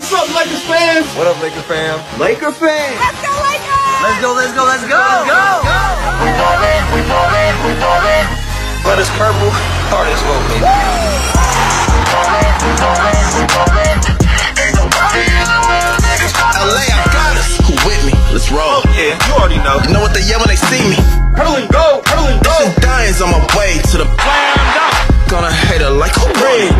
What's up, Lakers fans? What up, Laker fam? Laker fans! Let's go, Lakers! Let's go, let's go, let's go! We ballin'. But it's purple, hard as well, baby. LA, I got us. Who with me? Let's roll. Oh, yeah, you already know. You know what they yell when they see me? Hurl and go, hurl and go. Some Diane's on my way to the Slammed up. Gonna hate her like who 3, 2, 1.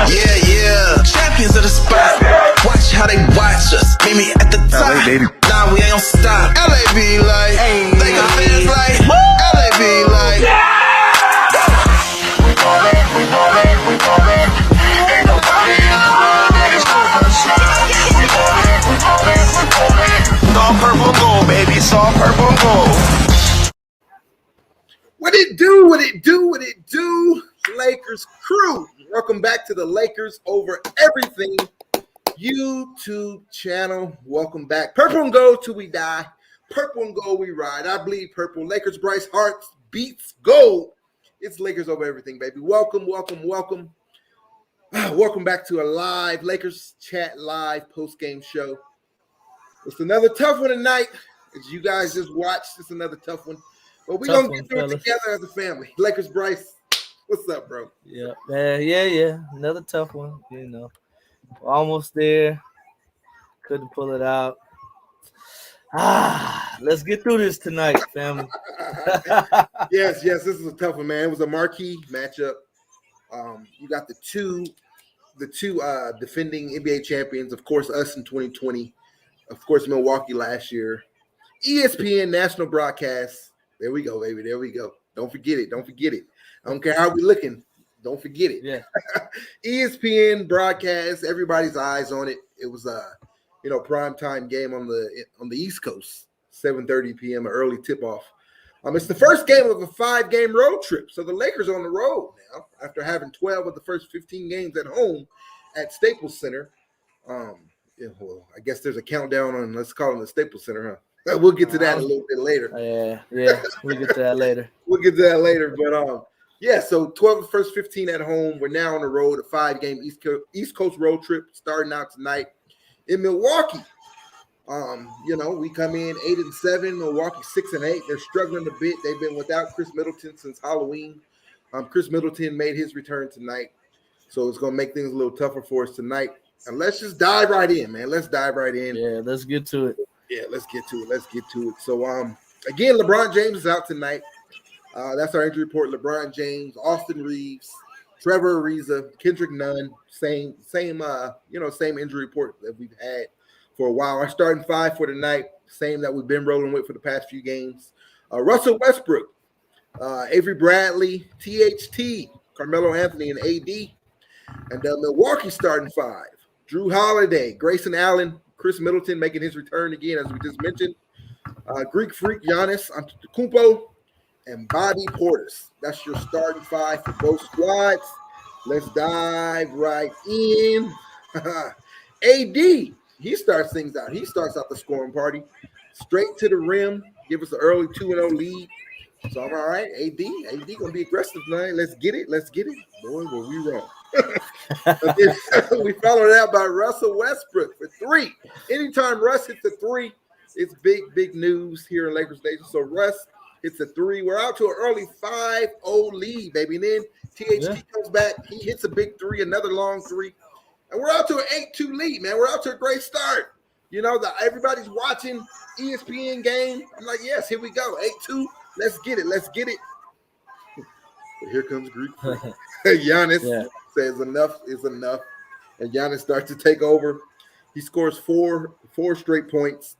Yeah. Champions of the spot. Watch how they watch us. Meet me at the top. LA, baby. Nah, we ain't gon' stop. LA be like, they got fans like, LA be like. We ballin'. Ain't nobody in the world that is gonna stop. We ballin'. It's all purple and gold, baby. It's all purple and gold. What it do? What it do? What it do? Lakers crew. Welcome back to the Lakers Over Everything YouTube channel. Welcome back. Purple and gold till we die. Purple and gold we ride. I bleed purple. Lakers Bryce Hart beats gold. It's Lakers Over Everything, baby. Welcome. Welcome back to a live Lakers Chat Live post-game show. It's another tough one tonight. As you guys just watched, it's another tough one. But we're going to get through it together as a family. Lakers Bryce, what's up, bro? Yeah. Another tough one, you know. Almost there. Couldn't pull it out. Let's get through this tonight, family. Yes, this is a tough one, man. It was a marquee matchup. You got the two defending NBA champions, of course, us in 2020, of course, Milwaukee last year. ESPN national broadcast. There we go, baby. There we go. Don't forget it. I don't care how we looking. Don't forget it. Yeah. ESPN broadcast. Everybody's eyes on it. It was a, prime time game on the East Coast, 7:30 p.m. an early tip off. It's the first game of a 5-game road trip. So the Lakers are on the road now after having 12 of the first 15 games at home at Staples Center. I guess there's a countdown on. Let's call it the Staples Center, huh? We'll get to that a little bit later. Yeah, we'll get to that later. But so 12 of the first 15 at home. We're now on the road, a 5-game East Coast road trip starting out tonight in Milwaukee. We come in 8-7, Milwaukee 6-8. They're struggling a bit. They've been without Chris Middleton since Halloween. Chris Middleton made his return tonight, so it's going to make things a little tougher for us tonight. And let's just dive right in, man. Let's dive right in. Yeah, let's get to it. Yeah, let's get to it. So, again, LeBron James is out tonight. That's our injury report. LeBron James, Austin Reeves, Trevor Ariza, Kendrick Nunn. Same injury report that we've had for a while. Our starting 5 for tonight, same that we've been rolling with for the past few games. Russell Westbrook, Avery Bradley, THT, Carmelo Anthony, and AD. And Milwaukee starting 5, Drew Holiday, Grayson Allen, Chris Middleton making his return again, as we just mentioned. Greek Freak Giannis Antetokounmpo and Bobby Portis. That's your starting 5 for both squads. Let's dive right in. AD, he starts things out. He starts out the scoring party. Straight to the rim. Give us an early 2-0 lead. So I'm all right. AD going to be aggressive tonight. Let's get it. Boy, were we wrong. We followed that by Russell Westbrook for 3. Anytime Russ hits a 3, it's big news here in Lakers Nation. So Russ hits a 3. We're out to an early 5-0 lead, baby. And then THT comes back. He hits a big 3, another long 3. And we're out to an 8-2 lead, man. We're out to a great start. Everybody's watching ESPN game. I'm like, yes, here we go. 8-2. Let's get it. But here comes Greek. Giannis says enough is enough. And Giannis starts to take over. He scores four straight points.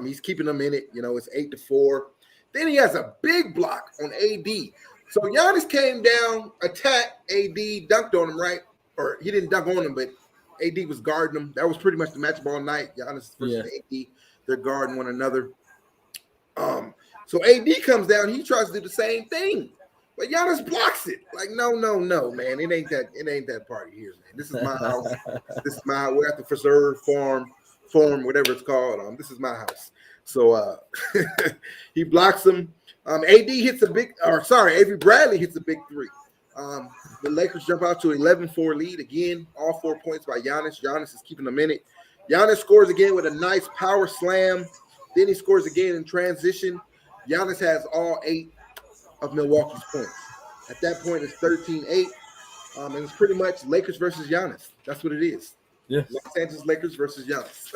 He's keeping them in it. It's 8-4. Then he has a big block on AD. So Giannis came down, attacked AD, dunked on him, right? Or he didn't dunk on him, but AD was guarding him. That was pretty much the matchup all night. Giannis versus AD. They're guarding one another. So AD comes down. He tries to do the same thing. But Giannis blocks it. Like, no, man. It ain't that party here, man. This is my house. We're at the preserve farm, whatever it's called. This is my house. So he blocks him. Avery Bradley hits a big 3. The Lakers jump out to 11-4 lead again. All 4 points by Giannis. Giannis is keeping them in it. Giannis scores again with a nice power slam. Then he scores again in transition. Giannis has all 8 of Milwaukee's points. At that point, it's 13-8. And it's pretty much Lakers versus Giannis. That's what it is. Yeah. Los Angeles Lakers versus Giannis.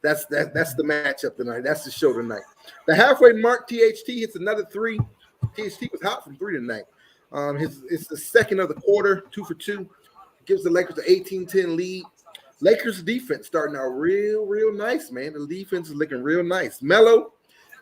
That's the matchup tonight. That's the show tonight. The halfway mark, THT hits another 3. THT was hot from 3 tonight. It's the second of the quarter, 2 for 2. Gives the Lakers an 18-10 lead. Lakers defense starting out real nice, man. The defense is looking real nice. Melo,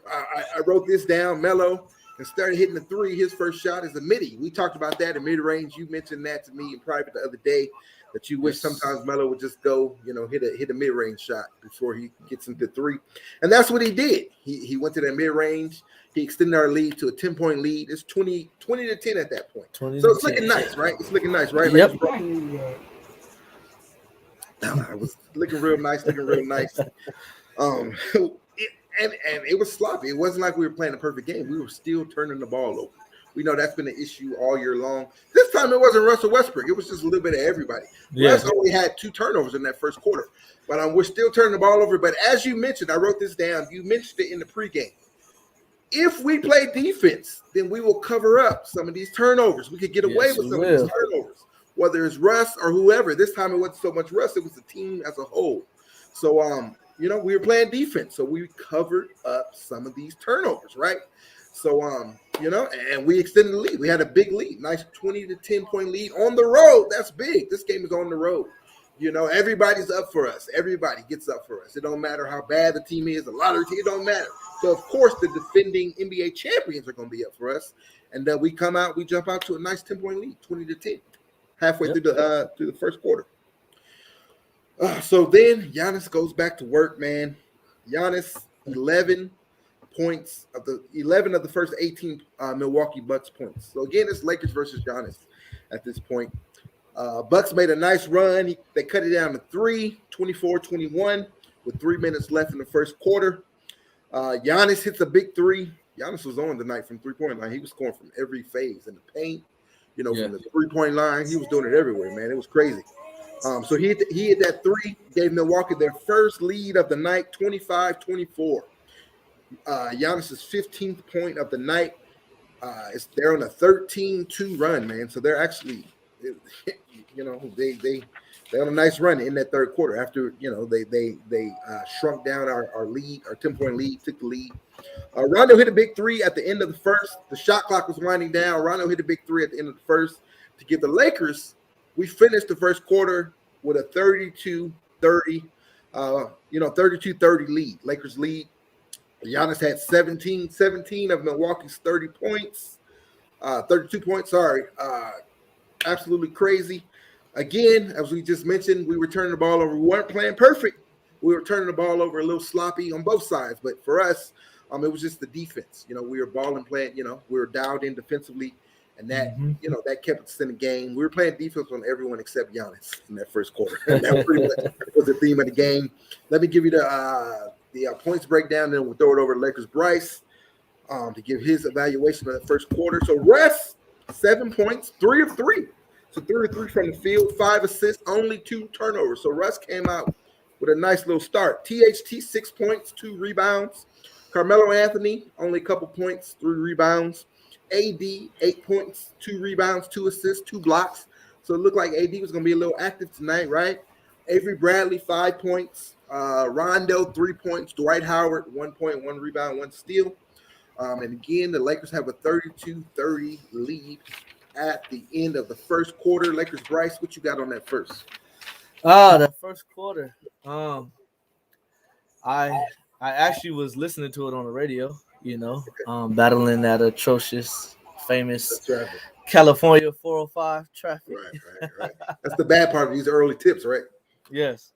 I wrote this down. Melo and started hitting the 3. His first shot is a midi. We talked about that in mid-range. You mentioned that to me in private the other day, that you wish sometimes Melo would just go, hit a mid-range shot before he gets into 3. And that's what he did. He went to that mid-range. He extended our lead to a 10-point lead. It's 20 to 10 at that point. So it's looking nice, right? It's looking nice, right? Yep. It was looking real nice. And it was sloppy. It wasn't like we were playing a perfect game. We were still turning the ball over. We know that's been an issue all year long. This time it wasn't Russell Westbrook. It was just a little bit of everybody. Yeah. Russ only had 2 turnovers in that first quarter. But we're still turning the ball over. But as you mentioned, I wrote this down. You mentioned it in the pregame. If we play defense, then we will cover up some of these turnovers. We could get away with some of these turnovers, whether it's Russ or whoever. This time it wasn't so much Russ. It was the team as a whole. So, we were playing defense, so we covered up some of these turnovers, right? So, and we extended the lead. We had a big lead, nice 20 to 10 point lead on the road. That's big. This game is on the road. Everybody's up for us. Everybody gets up for us. It don't matter how bad the team is. A lot of the team, it don't matter. So, of course, the defending NBA champions are going to be up for us. And we jump out to a nice 10-point lead, 20 to 10, halfway through the first quarter. So then Giannis goes back to work, man. Giannis, 11 points of the first 18 Milwaukee Bucks points. So again, it's Lakers versus Giannis at this point. Bucks made a nice run. They cut it down to 3, 24-21 with 3 minutes left in the first quarter. Giannis hits a big 3. Giannis was on tonight from 3-point line. He was scoring from every phase in the paint, from the 3-point line. He was doing it everywhere, man. It was crazy. So he hit that 3, gave Milwaukee their first lead of the night, 25-24. Giannis's 15th point of the night. They're on a 13-2 run, man. So they're actually, they're on a nice run in that third quarter. After they shrunk down our lead, our 10-point lead, took the lead. Rondo hit a big 3 at the end of the first. The shot clock was winding down. Rondo hit a big 3 at the end of the first to give the Lakers. We finished the first quarter with a 32-30, 32-30 lead. Lakers lead. Giannis had 17 of Milwaukee's 30 points, 32 points. Sorry, absolutely crazy. Again, as we just mentioned, we were turning the ball over. We weren't playing perfect. We were turning the ball over a little sloppy on both sides. But for us, it was just the defense. We were balling, playing. We were dialed in defensively. And that, that kept us in the game. We were playing defense on everyone except Giannis in that first quarter. And that pretty much was the theme of the game. Let me give you the points breakdown, then we'll throw it over to Lakers Bryce to give his evaluation of the first quarter. So Russ, 7 points, 3 of 3. So 3 of 3 from the field, 5 assists, only 2 turnovers. So Russ came out with a nice little start. THT, 6 points, 2 rebounds. Carmelo Anthony, only a couple points, 3 rebounds. AD, 8 points, 2 rebounds, 2 assists, 2 blocks. So it looked like AD was going to be a little active tonight, right? Avery Bradley, 5 points. Rondo, 3 points. Dwight Howard, 1 point, 1 rebound, 1 steal. And again, the Lakers have a 32-30 lead at the end of the first quarter. Lakers Bryce, what you got on that first? That first quarter. I actually was listening to it on the radio. Battling that atrocious, famous California 405 traffic. Right. That's the bad part of these early tips, right? Yes.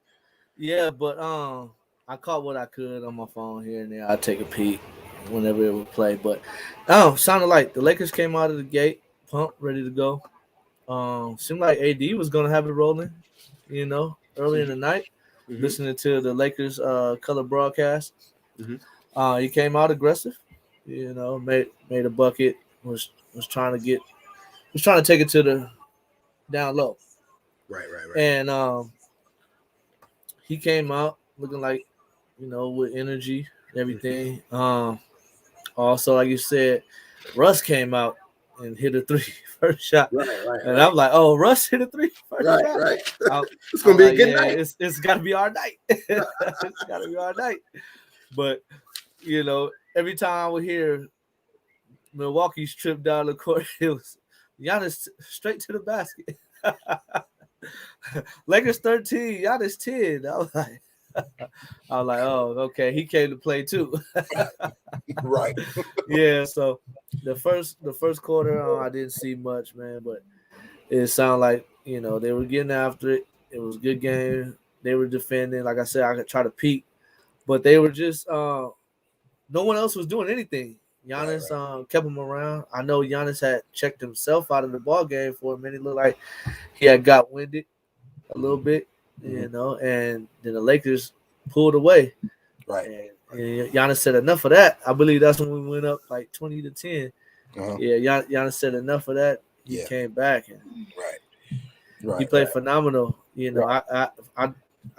Yeah, but I caught what I could on my phone here and there. I'll take a peek whenever it would play. But sounded like the Lakers came out of the gate, pumped, ready to go. Seemed like AD was going to have it rolling, early in the night, listening to the Lakers color broadcast. He came out aggressive, made a bucket, was trying to get was trying to take it to the down low, Right. and he came out looking like, with energy, everything. Also, like you said, Russ came out and hit a three first shot, and I'm like, oh, Russ hit a three first shot. Right. I'm, It's gonna be like, a good night. It's got to be our night. It's got to be our night. But every time I would hear Milwaukee's trip down the court, it was Giannis straight to the basket. Lakers 13, Giannis 10. I was like, oh, okay, he came to play too. Right. Yeah, so the first quarter, I didn't see much, man, but it sounded like they were getting after it. It was a good game. They were defending. Like I said, I could try to peek, but they were just no one else was doing anything. Giannis kept him around. I know Giannis had checked himself out of the ball game for a minute. It looked like he had got winded a little bit, and then the Lakers pulled away. Right. And Giannis said enough of that. I believe that's when we went up like 20-10. Yeah, Giannis said enough of that. He came back and he played phenomenal. I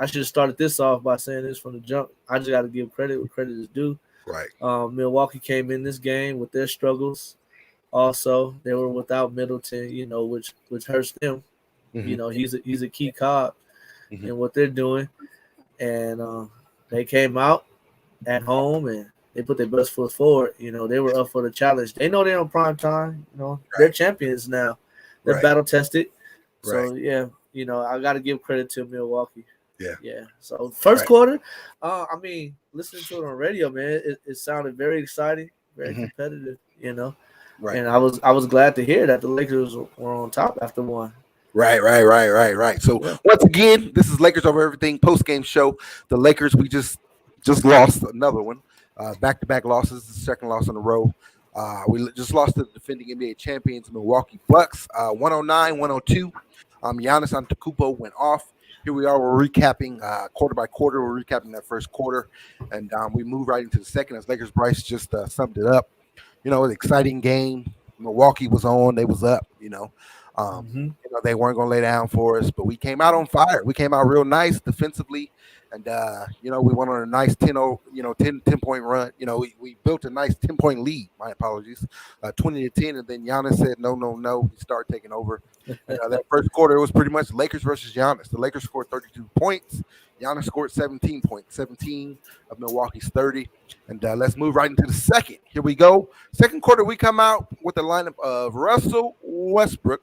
should have started this off by saying this from the jump. I just got to give credit where credit is due. Right. Milwaukee came in this game with their struggles. Also, they were without Middleton, which hurts them. He's a key cog in what they're doing. And they came out at home and they put their best foot forward. They were up for the challenge. They know they're on prime time. They're champions now. They're battle tested. So I got to give credit to Milwaukee. Yeah. So first quarter, listening to it on radio, man, it sounded very exciting, very competitive. Right. And I was glad to hear that the Lakers were on top after one. Right. So once again, this is Lakers Over Everything post-game show. The Lakers, we just lost another one. Back-to-back losses, the second loss in a row. We just lost to the defending NBA champions, Milwaukee Bucks, 109-102. Giannis Antetokounmpo went off. Here we are. We're recapping quarter by quarter. We're recapping that first quarter, and we move right into the second. As Lakers Bryce just summed it up. An exciting game. Milwaukee was on. They was up. They weren't going to lay down for us, but we came out on fire. We came out real nice defensively, and we went on a nice 10-point run. We built a nice 10-point lead. My apologies, 20-10, and then Giannis said no. He started taking over. That first quarter, it was pretty much Lakers versus Giannis. The Lakers scored 32 points. Giannis scored 17 points, 17 of Milwaukee's 30. And let's move right into the second. Here we go. Second quarter, we come out with the lineup of Russell Westbrook,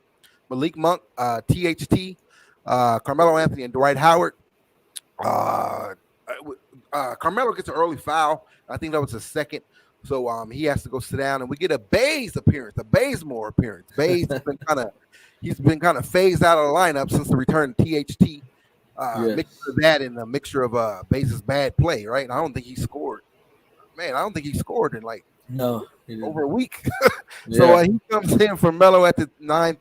Malik Monk, THT, Carmelo Anthony, and Dwight Howard. Carmelo gets an early foul. I think that was his second. So he has to go sit down, and we get a Baze appearance, a Bazemore appearance. Baze has been kind of phased out of the lineup since the return of THT. Mixture of that and a mixture of Baze's bad play, right? And I don't think he scored. Man, I don't think he scored in over a week. So he comes in for Melo at the 9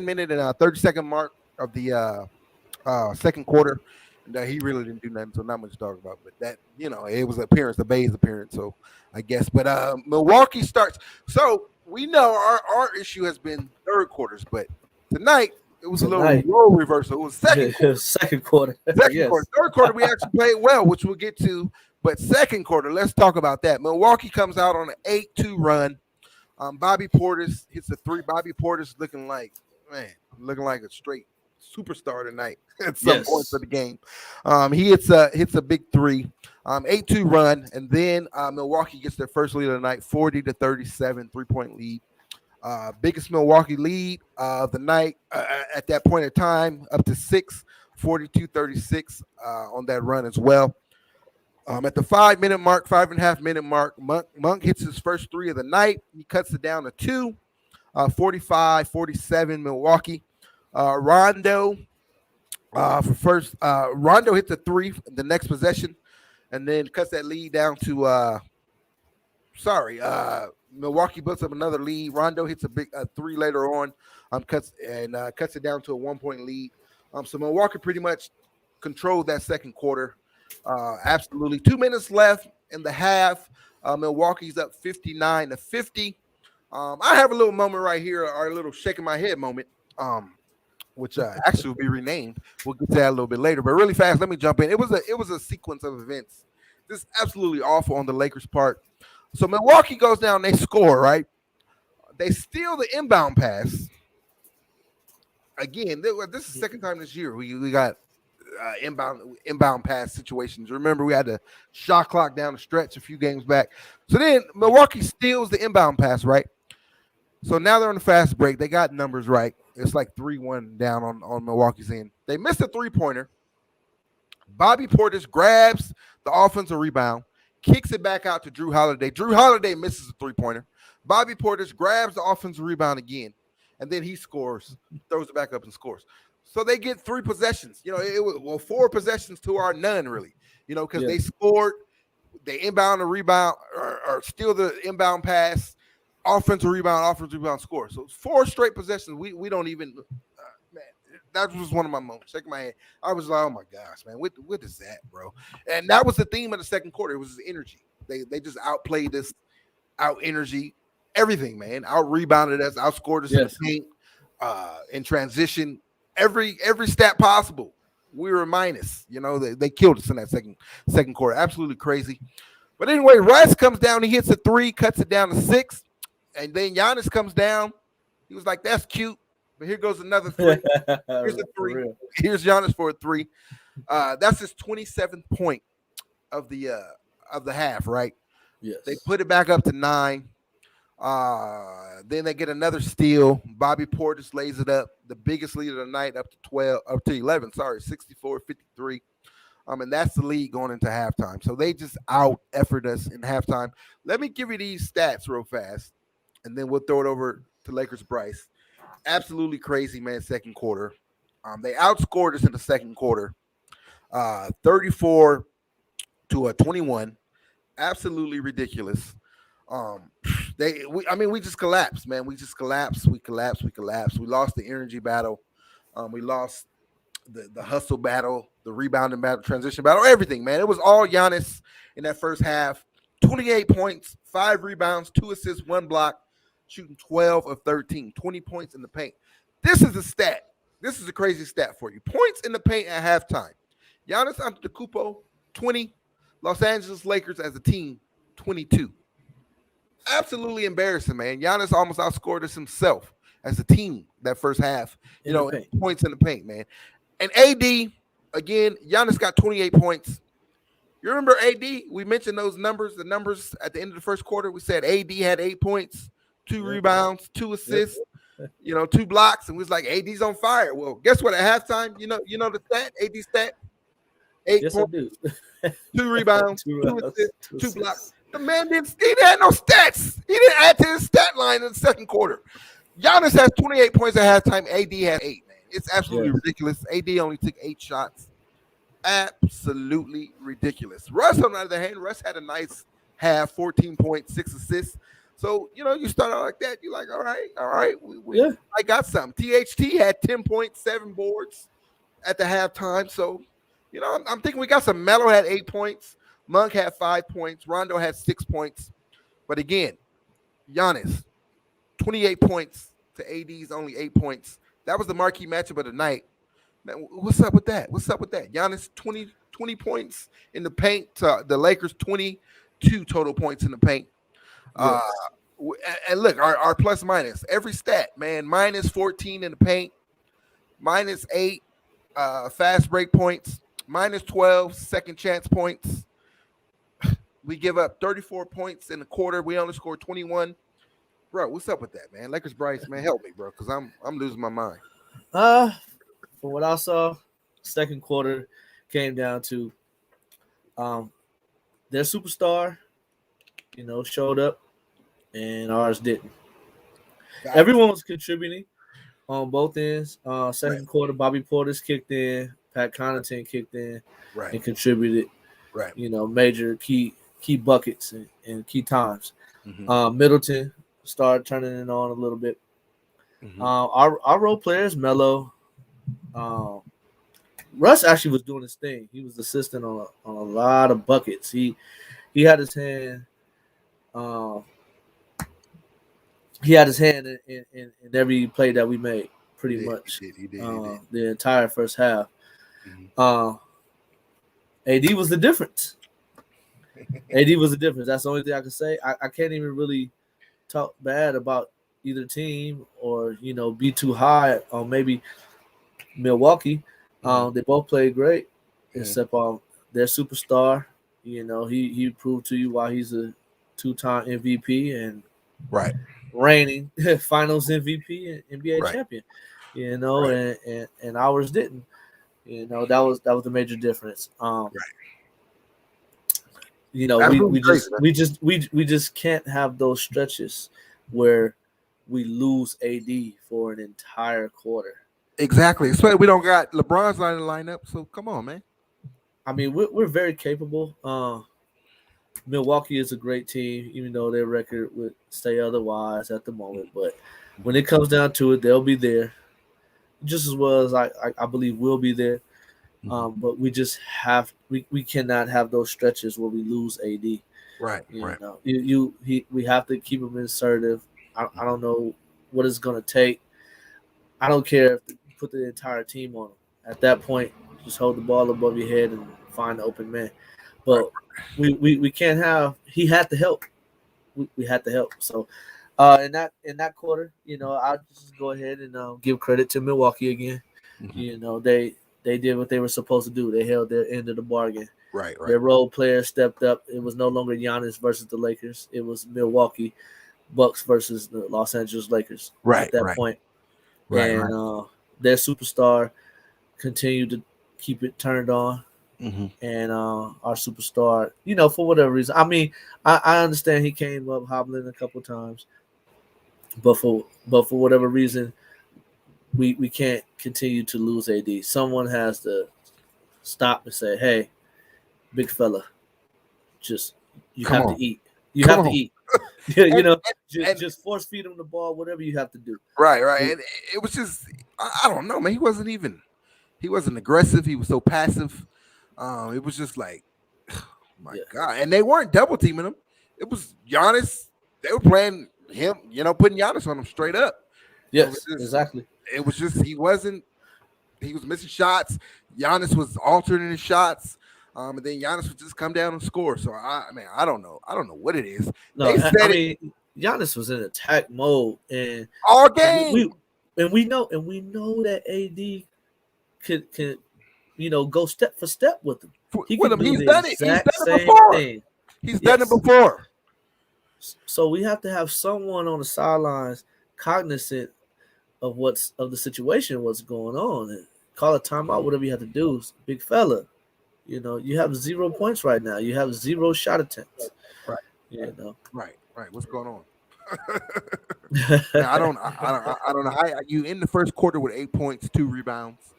minute and 30-second mark of the second quarter. And he really didn't do nothing, so not much to talk about. But that, it was the Baze appearance, so I guess. But Milwaukee starts. So we know our issue has been third quarters, but tonight it was a little role reversal. It was second quarter. Second quarter. Third quarter, we actually played well, which we'll get to. But second quarter, let's talk about that. Milwaukee comes out on an 8-2 run. Bobby Portis hits a three. Bobby Portis looking like a straight superstar tonight at some point for the game. He hits a big three. 8-2 run, and then Milwaukee gets their first lead of the night, 40-37, 3-point lead. Biggest Milwaukee lead of the night at that point in time, up to 6, 42-36 on that run as well. At the 5.5-minute mark, Monk hits his first three of the night. He cuts it down to 2, 45-47 Milwaukee. Rondo Rondo hits a three the next possession, and then cuts that lead down to Milwaukee builds up another lead. Rondo hits a big three later on, cuts it down to a 1-point lead. So Milwaukee pretty much controlled that second quarter. Absolutely. 2 minutes left in the half. Milwaukee's up 59-50. I have a little moment right here, or a little shaking my head moment, which actually will be renamed. We'll get to that a little bit later. But really fast, let me jump in. It was a sequence of events. This is absolutely awful on the Lakers' part. So Milwaukee goes down, they score, right? They steal the inbound pass. Again, this is the second time this year we got inbound pass situations. Remember, we had the shot clock down the stretch a few games back. So then Milwaukee steals the inbound pass, right? So now they're on the fast break. They got numbers right. It's like 3-1 down on Milwaukee's end. They missed a three-pointer. Bobby Portis grabs the offensive rebound, kicks it back out to Drew Holiday. Drew Holiday misses a three-pointer. Bobby Portis grabs the offensive rebound again, and then he scores, throws it back up and scores. So they get 3 possessions. You know, it was 4 possessions to our none, really. You know, because they scored, they inbound the rebound or steal the inbound pass, offensive rebound, score. So it's 4 straight possessions. We don't even man. That was one of my moments. Shaking my head. I was like, oh my gosh, man, what is that, bro? And that was the theme of the second quarter. It was his energy. They just outplayed us, out energy, everything, man. Out rebounded us, outscored us in the paint, in transition, every stat possible. We were minus. You know, they killed us in that second quarter. Absolutely crazy. But anyway, Russ comes down, he hits a 3, cuts it down to 6, and then Giannis comes down. He was like, that's cute. But here goes another 3. Here's a 3. Here's Giannis for a 3. That's his 27th point of the half, right? Yes. They put it back up to 9. Then they get another steal. Bobby Portis lays it up, the biggest lead of the night, up to 11. Sorry, 64-53. And that's the lead going into halftime. So they just out-effort us in halftime. Let me give you these stats real fast, and then we'll throw it over to Lakers Bryce. Absolutely crazy, man, second quarter. They outscored us in the second quarter, 34-21. Absolutely ridiculous. We just collapsed, man. We just collapsed. We collapsed. We lost the energy battle. We lost the hustle battle, the rebounding battle, transition battle, everything, man. It was all Giannis in that first half. 28 points, 5 rebounds, 2 assists, 1 block, shooting 12 of 13, 20 points in the paint. This is a stat. This is a crazy stat for you. Points in the paint at halftime. Giannis Antetokounmpo, 20. Los Angeles Lakers as a team, 22. Absolutely embarrassing, man. Giannis almost outscored us himself as a team that first half, points in the paint, man. And AD, again, Giannis got 28 points. You remember AD? We mentioned those numbers, the numbers at the end of the first quarter. We said AD had 8 points, 2 rebounds, 2 assists, 2 blocks, and we was like, AD's on fire. Well, guess what? At halftime, you know the stat, AD stat? 8 points, 2 rebounds, 2 assists, 2 blocks. The man he didn't have no stats. He didn't add to his stat line in the second quarter. Giannis has 28 points at halftime. AD has 8, man. It's absolutely ridiculous. AD only took 8 shots. Absolutely ridiculous. Russ, on the other hand, Russ had a nice half, 14 points, 6 assists. So, you start out like that. You're like, all right. I got something. THT had 10 points, 7 boards at the halftime. So, I'm thinking we got some. Melo had 8 points. Monk had 5 points. Rondo had 6 points. But again, Giannis, 28 points to AD's only 8 points. That was the marquee matchup of the night. Man, what's up with that? Giannis, 20 points in the paint. The Lakers, 22 total points in the paint. Yes. And look, our plus minus, every stat, man, minus 14 in the paint, minus 8 fast break points, minus 12 second chance points. We give up 34 points in the quarter. We only scored 21. Bro, what's up with that, man? Lakers Bryce, man, help me, bro, because I'm losing my mind. From what I saw, second quarter came down to their superstar, showed up, and ours didn't. Everyone was contributing on both ends. Second quarter, Bobby Portis kicked in, Pat Connaughton kicked in, and contributed. Right. Major key buckets and key times. Mm-hmm. Middleton started turning it on a little bit. Mm-hmm. Our role players, Melo. Russ actually was doing his thing. He was assisting on a lot of buckets. He had his hand he had his hand in every play that we made, pretty He did. much. He did. He did. The entire first half. Mhm. AD was the difference. AD was the difference. That's the only thing I can say. I can't even really talk bad about either team or be too high on maybe Milwaukee. They both played great, except their superstar. He proved to you why he's a two-time MVP and Right. reigning Finals MVP and NBA Right. champion. Right. And ours didn't. That was the major difference. Right. We, Absolutely we crazy, just man. we just can't have those stretches where we lose AD for an entire quarter. Exactly. Especially we don't got LeBron's not in the lineup, so come on, man. I mean, we're very capable. Milwaukee is a great team, even though their record would say otherwise at the moment. But when it comes down to it, they'll be there just as well as I believe we'll be there. But we cannot have those stretches where we lose AD. Right. Right. We have to keep him assertive. I don't know what it's gonna take. I don't care if you put the entire team on him. At that point, just hold the ball above your head and find the open man. Right. But we can't have. He had to help. We had to help. So in that quarter, I'll just go ahead and give credit to Milwaukee again. They did what they were supposed to do. They held their end of the bargain. Right. Right. Their role players stepped up. It was no longer Giannis versus the Lakers. It was Milwaukee Bucks versus the Los Angeles Lakers Right. at that Right. point. Right. And their superstar continued to keep it turned on. And our superstar, for whatever reason. I mean, I understand he came up hobbling a couple times, but for whatever reason, we can't continue to lose AD. Someone has to stop and say, "Hey, big fella, just you Come have on. to eat. You Come have to on. eat. you know, and- just force feed him the ball, whatever you have to do." Right. Right. And it was just I don't know, man. He wasn't aggressive. He was so passive. It was just like, my Yeah. God. And they weren't double teaming him. It was Giannis. They were playing him, putting Giannis on him straight up. Yes, So exactly. It was just he was missing shots. Giannis was altering his shots. And then Giannis would just come down and score. So I don't know. I don't know what it is. No, They said I it mean, Giannis was in attack mode, and all game. we know that AD can go step for step with him. He With can him, do he's the done it. He's done exact it same before. thing. He's done it Yes. before. So we have to have someone on the sidelines cognizant of the situation, what's going on, and call a timeout, whatever you have to do. Big fella, you have 0 points right now. You have 0 shot attempts. Right. Right. What's going on? Man, I don't know how you end the first quarter with 8 points, 2 rebounds,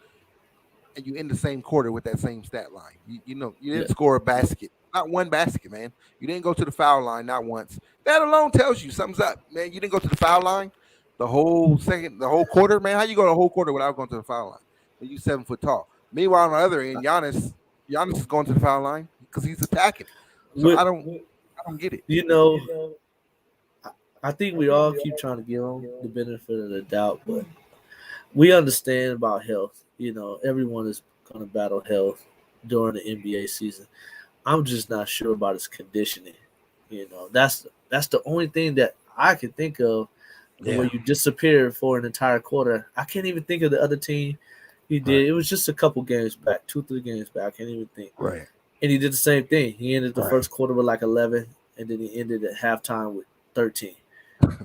and you end the same quarter with that same stat line. You didn't score a basket, not one basket, man. You didn't go to the foul line, not once. That alone tells you something's up, man. You didn't go to the foul line the whole quarter, man. How you go the whole quarter without going to the foul line? And you 7 foot tall. Meanwhile, on the other end, Giannis is going to the foul line because he's attacking. So I don't get it. I think we all keep trying to give him the benefit of the doubt, but we understand about health. Everyone is going to battle health during the NBA season. I'm just not sure about his conditioning. That's the only thing that I can think of where you disappear for an entire quarter. I can't even think of the other team he did. Right. It was just a couple games back, 2-3 games back. I can't even think. Right. And he did the same thing. He ended the first quarter with like 11, and then he ended at halftime with 13.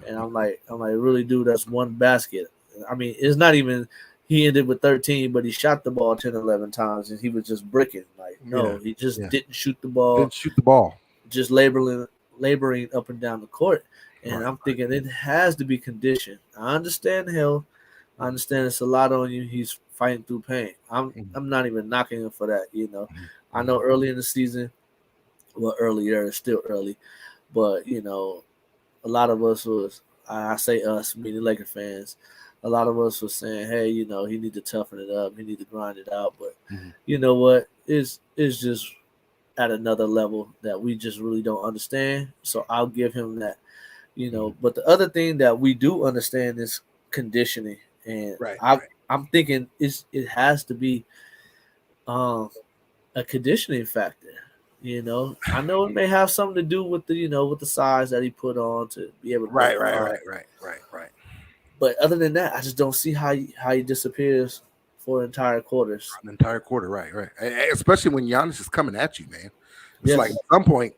And I'm like, really, dude, that's one basket. I mean, it's not even he ended with 13, but he shot the ball 10, 11 times, and he was just bricking. Like, no, he just didn't shoot the ball. Just laboring up and down the court. And I'm thinking it has to be conditioned. I understand health. I understand it's a lot on you. He's fighting through pain. I'm not even knocking him for that, I know early in the season, earlier, it's still early, but, a lot of us I say us, meaning Laker fans, a lot of us was saying, hey, he need to toughen it up. He need to grind it out. But you know what? It's just at another level that we just really don't understand. So I'll give him that You know, but the other thing that we do understand is conditioning, and Right. I'm thinking it has to be um a conditioning factor. You know, I know it may have something to do with the size that he put on to be able to Right. perform. Right. But other than that, I just don't see how he disappears for entire quarters. An entire quarter. Right. Especially when Giannis is coming at you, man. It's like Yes. at some point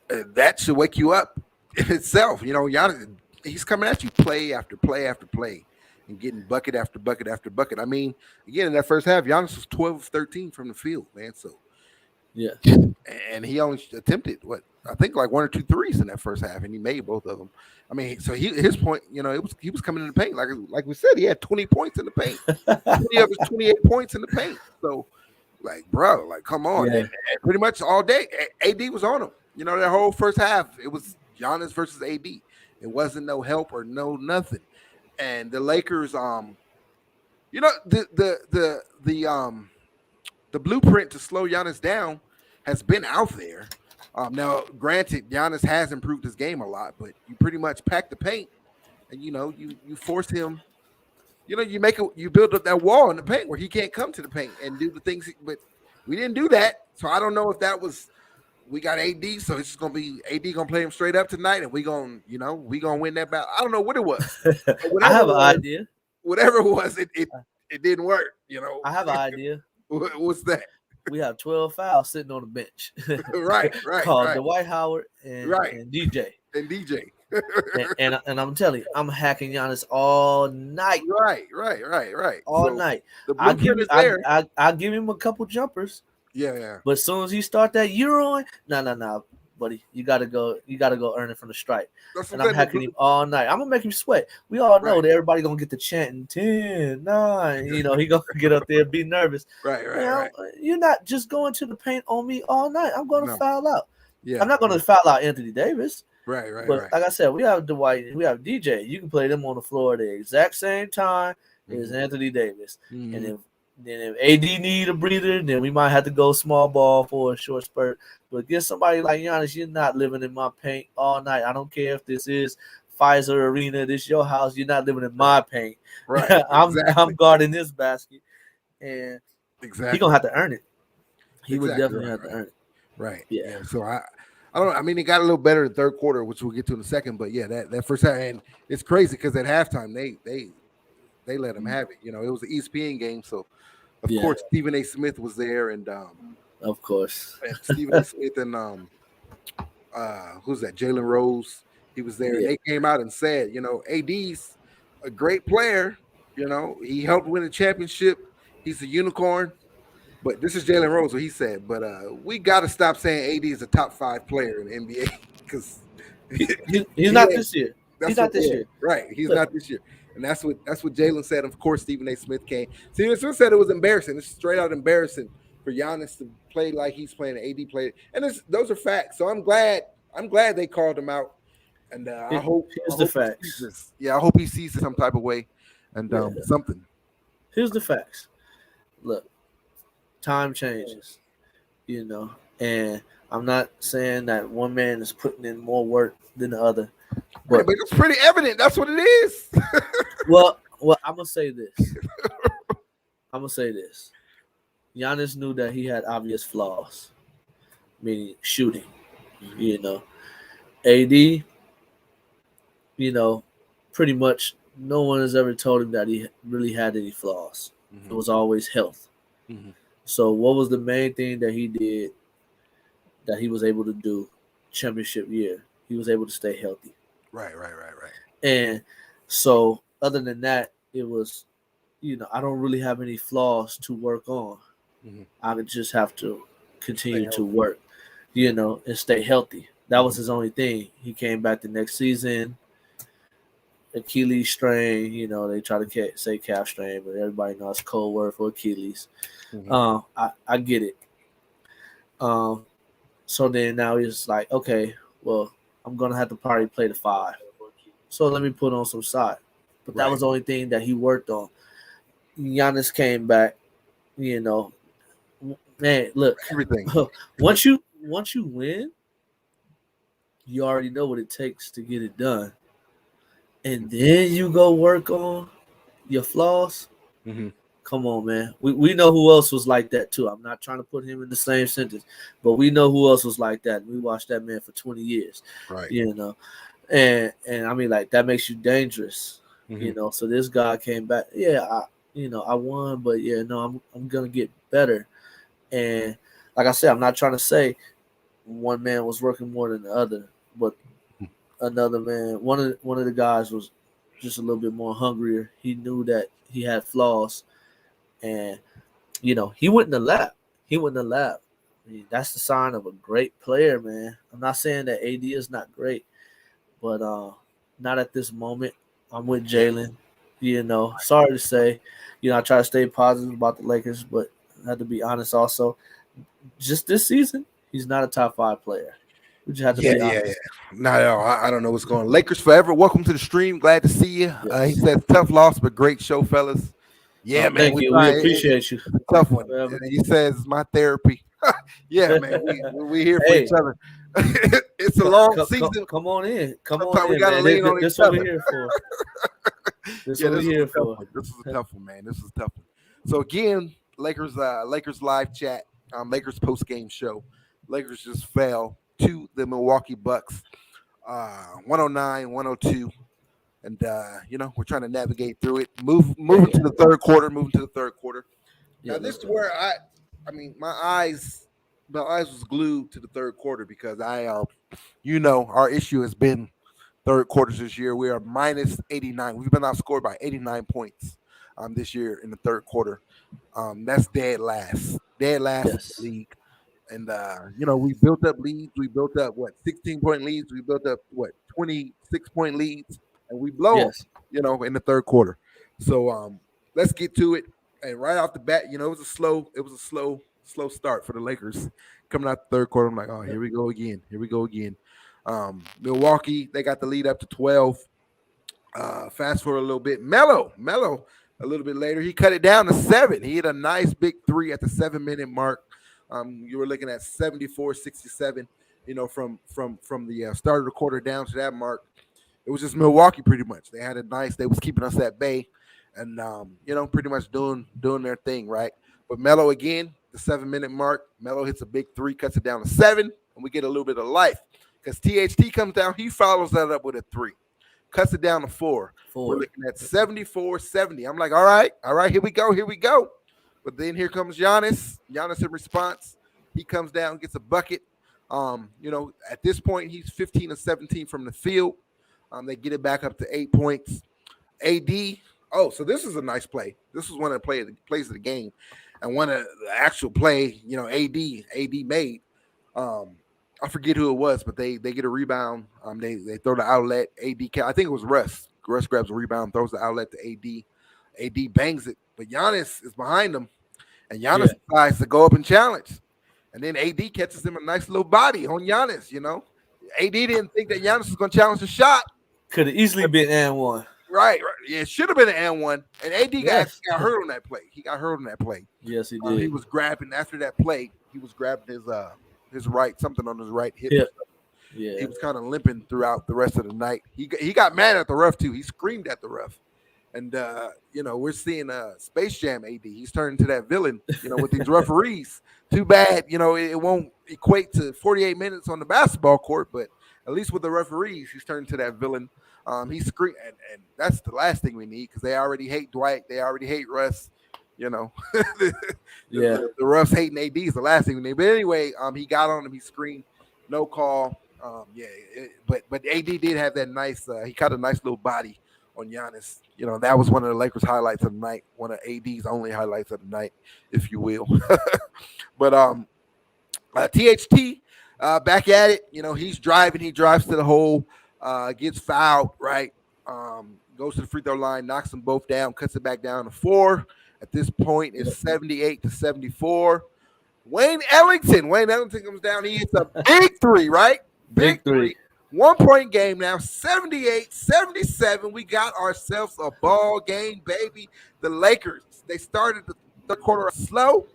that should wake you up in itself. You know, Giannis, he's coming at you play after play after play and getting bucket after bucket after bucket. I mean, again, in that first half, Giannis was 12 of 13 from the field, man. So, Yeah. and he only attempted what I think like one or two threes in that first half, and he made both of them. I mean, so his point, you know, he was coming in the paint like we said, he had 20 points in the paint, 20 of his 28 points in the paint. So, like, bro, like, come on, Yeah. and pretty much all day, AD was on him. You know, that whole first half, it was Giannis versus AD. It wasn't no help or no nothing. And the Lakers, you know, the blueprint to slow Giannis down has been out there. Now, granted, Giannis has improved his game a lot, but you pretty much pack the paint, and you know you force him. You know, you build up that wall in the paint where he can't come to the paint and do the things. But we didn't do that, so I don't know if that was. We got AD, so it's just gonna be AD gonna play him straight up tonight, and we gonna win that battle. I don't know what it was. I have an idea. Whatever it was, it didn't work. You know, I have an idea. What's that? We have 12 fouls sitting on the bench. Right. Called Dwight Howard and DJ. And DJ. and I'm telling you, I'm hacking Giannis all night. Right. All night. The blueprint is there. I'll give him a couple jumpers. Yeah. But as soon as he start that Euro, no, buddy, you gotta go earn it from the stripe. And I'm hacking him all night. I'm gonna make him sweat. We all know that everybody gonna get the chanting 10, 9. You know, he gonna get up there and be nervous. Right. You're not just going to the paint on me all night. I'm gonna foul out. Yeah. I'm not gonna foul out Anthony Davis. Right. But like I said, we have Dwight, we have DJ. You can play them on the floor at the exact same time as Anthony Davis. Mm-hmm. And if AD need a breather, then we might have to go small ball for a short spurt. But get somebody like Giannis, you're not living in my paint all night. I don't care if this is Pfizer Arena, this is your house. You're not living in my paint. Right. I'm guarding this basket, and he's gonna have to earn it. He would definitely have to earn it. Right. Yeah. So I don't know. I mean, it got a little better in the third quarter, which we'll get to in a second. But yeah, that first half, and it's crazy because at halftime they let him have it. You know, it was an ESPN game, so of course Stephen A. Smith was there, and of course Stephen A. Smith and who's that? Jalen Rose. He was there. And they came out and said, you know, AD's a great player. You know, he helped win a championship. He's a unicorn. But this is Jalen Rose, what he said. But we got to stop saying AD is a top 5 player in the NBA because he's not this year. He's not this year. Right. He's not this year. And that's what Jalen said. Of course, Stephen A. Smith came. Stephen Smith said it was embarrassing. It's straight out embarrassing for Giannis to play like he's playing. AD played, and those are facts. So I'm glad they called him out. And I hope the facts. I hope he sees it some type of way, and something. Here's the facts. Look, time changes, you know, and I'm not saying that one man is putting in more work than the other. But it's pretty evident. That's what it is. well, I'm gonna say this. Giannis knew that he had obvious flaws, meaning shooting. You know, AD. You know, pretty much no one has ever told him that he really had any flaws. Mm-hmm. It was always health. Mm-hmm. So, what was the main thing that he did that he was able to do championship year? He was able to stay healthy. Right. And so, other than that, it was, you know, I don't really have any flaws to work on. Mm-hmm. I would just have to continue to work, you know, and stay healthy. That was his only thing. He came back the next season, Achilles strain, you know, they try to say calf strain, but everybody knows code word for Achilles. Mm-hmm. I get it. So then now he's like, okay, well, I'm going to have to probably play the 5. So let me put on some side. But that was the only thing that he worked on. Giannis came back, you know. Man, look. Everything. Once you win, you already know what it takes to get it done. And then you go work on your flaws. Mhm. Come on, man. We know who else was like that too. I'm not trying to put him in the same sentence, but we know who else was like that. We watched that man for 20 years. Right. You know. And I mean, like, that makes you dangerous. Mhm. So this guy came back. Yeah, I won, but yeah, no, I'm gonna get better. And like I said, I'm not trying to say one man was working more than the other, but another man, one of the guys was just a little bit more hungrier. He knew that he had flaws, and he went in the lab. He went in the lab. I mean, that's the sign of a great player, man. I'm not saying that AD is not great, but not at this moment. I'm with Jalen. Sorry to say, I try to stay positive about the Lakers, but I have to be honest also. Just this season, he's not a top 5 player. We just have to Yeah, be yeah, yeah. honest. Not at all. I don't know what's going on. Lakers forever. Welcome to the stream. Glad to see you. He Yes. says tough loss, but great show, fellas. Yeah, man. Thank We you. We try. appreciate you. It's a tough one. Forever. And he says my therapy. Yeah, man. We here for Hey, each other. It's a long season. come on in. Come on Sometimes we in, gotta man. lean on This each what we're other. here for. This Yeah, what we're this is a here tough for. one. This is a tough one, man. This is a tough one. So again, Lakers live chat, Lakers post game show. Lakers just fell to the Milwaukee Bucks, 109-102, and we're trying to navigate through it. Moving to the third quarter. Moving to the third quarter. Yeah, Now this is where I mean, my eyes was glued to the third quarter because our issue has been third quarters this year. We are minus 89. We've been outscored by 89 points this year in the third quarter. That's dead last in the yes. league. And we built up leads. We built up 16-point leads. We built up 26-point leads, and we blow them, Yes. in the third quarter. So let's get to it. And right off the bat, it was a slow start for the Lakers coming out the third quarter. I'm like, oh, here we go again. Here we go again. Milwaukee, they got the lead up to 12. Fast forward a little bit. Melo, a little bit later, he cut it down to 7. He hit a nice big 3 at the 7-minute mark. You were looking at 74-67. From the start of the quarter down to that mark, it was just Milwaukee pretty much. They had it nice. They was keeping us at bay, and pretty much doing their thing, right? But Melo again, the 7-minute mark, Melo hits a big 3, cuts it down to 7, and we get a little bit of life because THT comes down. He follows that up with a 3. Cuts it down to 4. We're looking at 74-70. I'm like, all right, here we go. But then here comes Giannis. Giannis in response, he comes down, gets a bucket. At this point, he's 15 of 17 from the field. They get it back up to 8 points. AD, so this is a nice play. This is one of the plays of the game. And one of the actual play, AD made. I forget who it was, but they get a rebound. They throw the outlet. AD, I think it was Russ. Russ grabs a rebound, throws the outlet to AD. AD bangs it, but Giannis is behind him, and Giannis decides to go up and challenge. And then AD catches him a nice little body on Giannis. AD didn't think that Giannis was going to challenge the shot. Could have easily been and one. Right. Yeah, it should have been an and one. And AD got hurt on that play. He got hurt on that play. Yes, he did. He was grabbing after that play. He was grabbing his right, something on his right hip. Yeah. He was kind of limping throughout the rest of the night. He got mad at the ref too. He screamed at the ref. And we're seeing Space Jam AD. He's turning to that villain, with these referees. Too bad, it won't equate to 48 minutes on the basketball court, but at least with the referees, he's turning to that villain. He's screaming, and that's the last thing we need because they already hate Dwight. They already hate Russ. The refs hating AD is the last thing we need. But anyway, he got on him. He screamed, no call. But AD did have that nice. He caught a nice little body on Giannis. That was one of the Lakers' highlights of the night. One of AD's only highlights of the night, if you will. But THT back at it. He's driving. He drives to the hole. Gets fouled. Right. Goes to the free throw line. Knocks them both down. Cuts it back down to 4. At this point, it's 78-74. Wayne Ellington comes down. He hits a big 3. Right. Big 3. 1-point game now, 78-77. We got ourselves a ball game, baby. The Lakers, they started the third quarter slow,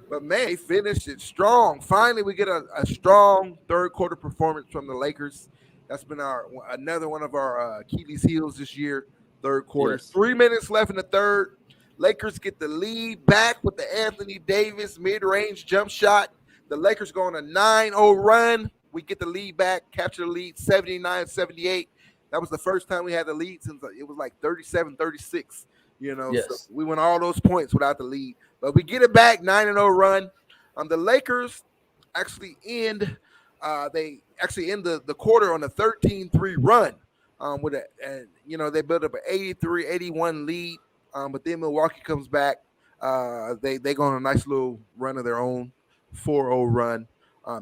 But man, they finished it strong. Finally, we get a strong third quarter performance from the Lakers. That's been our another one of our Achilles heels this year. Third quarter, Yes. 3 minutes left in the third. Lakers get the lead back with the Anthony Davis mid-range jump shot. The Lakers go on a 9-0 run. We get the lead back, capture the lead 79-78. That was the first time we had the lead since it was like 37-36. So Yes. we went all those points without the lead. But we get it back, 9-0 run. The Lakers actually end they actually end the quarter on a 13-3 run. With a and they built up an 83-81 lead. But then Milwaukee comes back. They go on a nice little run of their own, 4-0 run.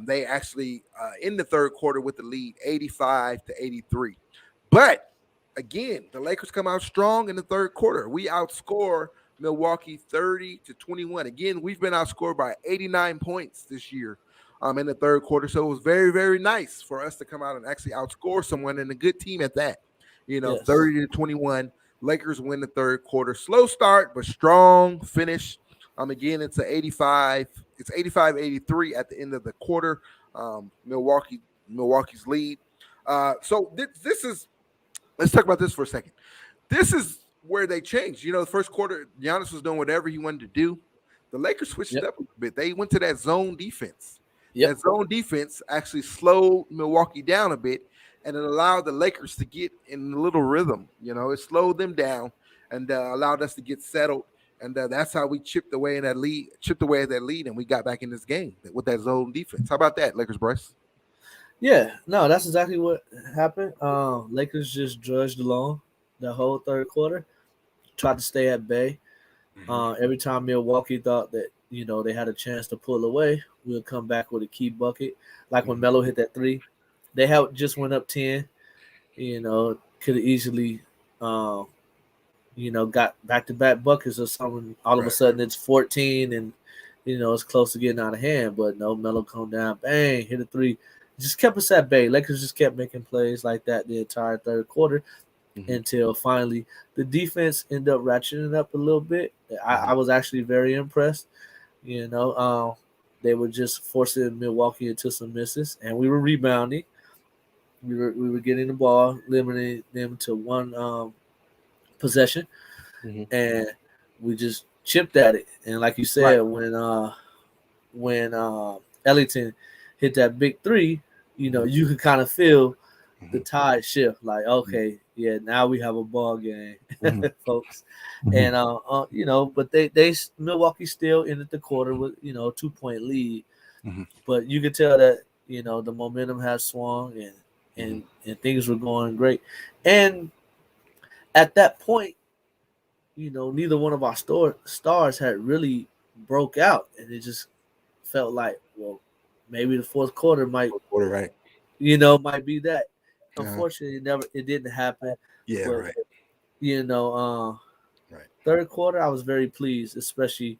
They actually in the third quarter with the lead, 85-83. But again, the Lakers come out strong in the third quarter. We outscore Milwaukee 30-21. Again, we've been outscored by 89 points this year in the third quarter. So it was very, very nice for us to come out and actually outscore someone and a good team at that. Yes. 30-21. Lakers win the third quarter. Slow start, but strong finish. Again, it's 85-83 at the end of the quarter. Milwaukee's lead. So this is. Let's talk about this for a second. This is where they changed. The first quarter, Giannis was doing whatever he wanted to do. The Lakers switched it up a bit. They went to that zone defense. Yep. That zone defense actually slowed Milwaukee down a bit, and it allowed the Lakers to get in a little rhythm. It slowed them down and allowed us to get settled. And that's how we chipped away at that lead, and we got back in this game with that zone defense. How about that, Lakers, Bryce? Yeah, no, that's exactly what happened. Lakers just drudged along the whole third quarter, tried to stay at bay. Every time Milwaukee thought that they had a chance to pull away, we'll come back with a key bucket. Like when Melo hit that three, they had just went up 10. Could have easily, got back-to-back buckets or something. All of a sudden, it's 14, and it's close to getting out of hand. But no, Melo come down, bang, hit a three. Just kept us at bay. Lakers just kept making plays like that the entire third quarter until finally the defense ended up ratcheting up a little bit. I was actually very impressed. They were just forcing Milwaukee into some misses, and we were rebounding. We were getting the ball, limiting them to one possession, and we just chipped at it. And like you said, when Ellington hit that big three, you could kind of feel the tide shift. Like, okay, yeah, now we have a ball game, folks. And but they Milwaukee still ended the quarter with 2-point lead, but you could tell that the momentum has swung and things were going great. And at that point, neither one of our stars had really broke out, and it just felt like, well, maybe the fourth quarter might might be that. Unfortunately, it didn't happen. Yeah, but, third quarter, I was very pleased, especially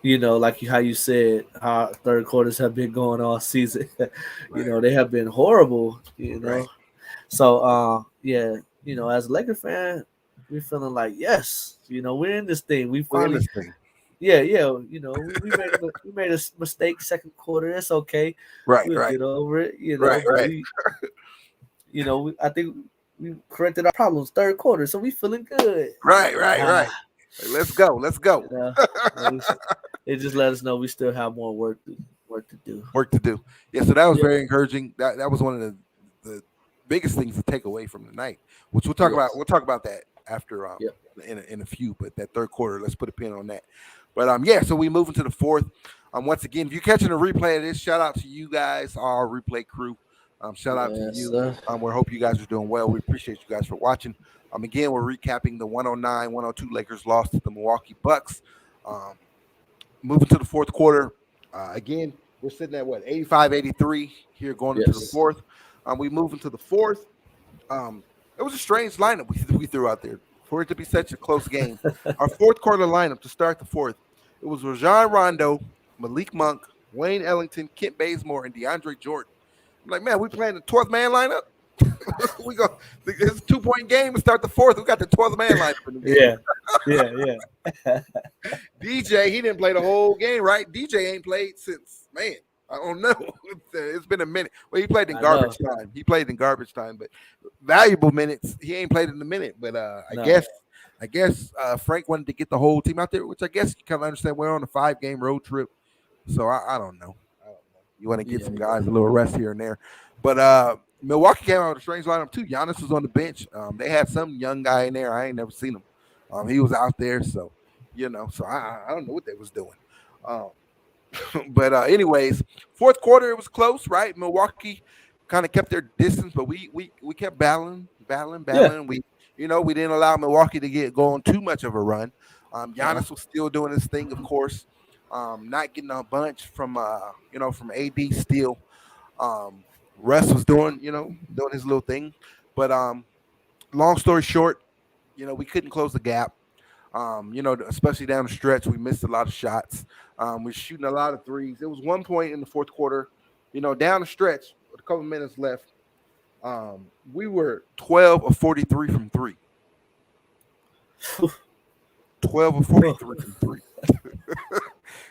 like how you said, how third quarters have been going all season. They have been horrible. So as a Laker fan, we're feeling like, yes, we're in this thing. We finally. Yeah. We made a mistake second quarter. It's okay. We'll get over it. I think we corrected our problems third quarter, so we feeling good. Right. Let's go. It just let us know we still have more work to do. Yeah. So that was very encouraging. That was one of the biggest things to take away from the night, which we'll talk about. We'll talk about that after in a few. But that third quarter, let's put a pin on that. But so we move into the fourth. Once again, if you're catching a replay of this, shout out to you guys, our replay crew. Shout out to you. We hope you guys are doing well. We appreciate you guys for watching. Again, we're recapping the 109-102 Lakers loss to the Milwaukee Bucks. Moving to the fourth quarter. Again, we're sitting at 85-83 here going into the fourth. We move into the fourth. It was a strange lineup we threw out there for it to be such a close game. Our fourth quarter lineup to start the fourth. It was Rajon Rondo, Malik Monk, Wayne Ellington, Kent Bazemore, and DeAndre Jordan. I'm like, man, we playing the 12th man lineup? We go. It's a 2-point game. We start the fourth. We got the 12th man line for the game. Yeah. DJ, he didn't play the whole game, right? DJ ain't played since, man, I don't know. It's been a minute. Well, he played in I garbage time. He played in garbage time, but valuable minutes. He ain't played in a minute. But No. I guess Frank wanted to get the whole team out there, which I guess you kind of understand. We're on a 5-game road trip, so I don't know. You want to get some guys a little rest here and there, but Milwaukee came out with a strange lineup too. Giannis was on the bench. They had some young guy in there. I ain't never seen him. He was out there, so so I don't know what they was doing. But anyways, fourth quarter it was close, right? Milwaukee kind of kept their distance, but we kept battling. Yeah. We we didn't allow Milwaukee to get going too much of a run. Giannis was still doing his thing, of course. Not getting a bunch from from AD still. Russ was doing his little thing, but long story short, we couldn't close the gap. Especially down the stretch, we missed a lot of shots. We're shooting a lot of threes. It was one point in the fourth quarter, down the stretch with a couple of minutes left. We were 12 of 43 from three. 12 of 43 from three.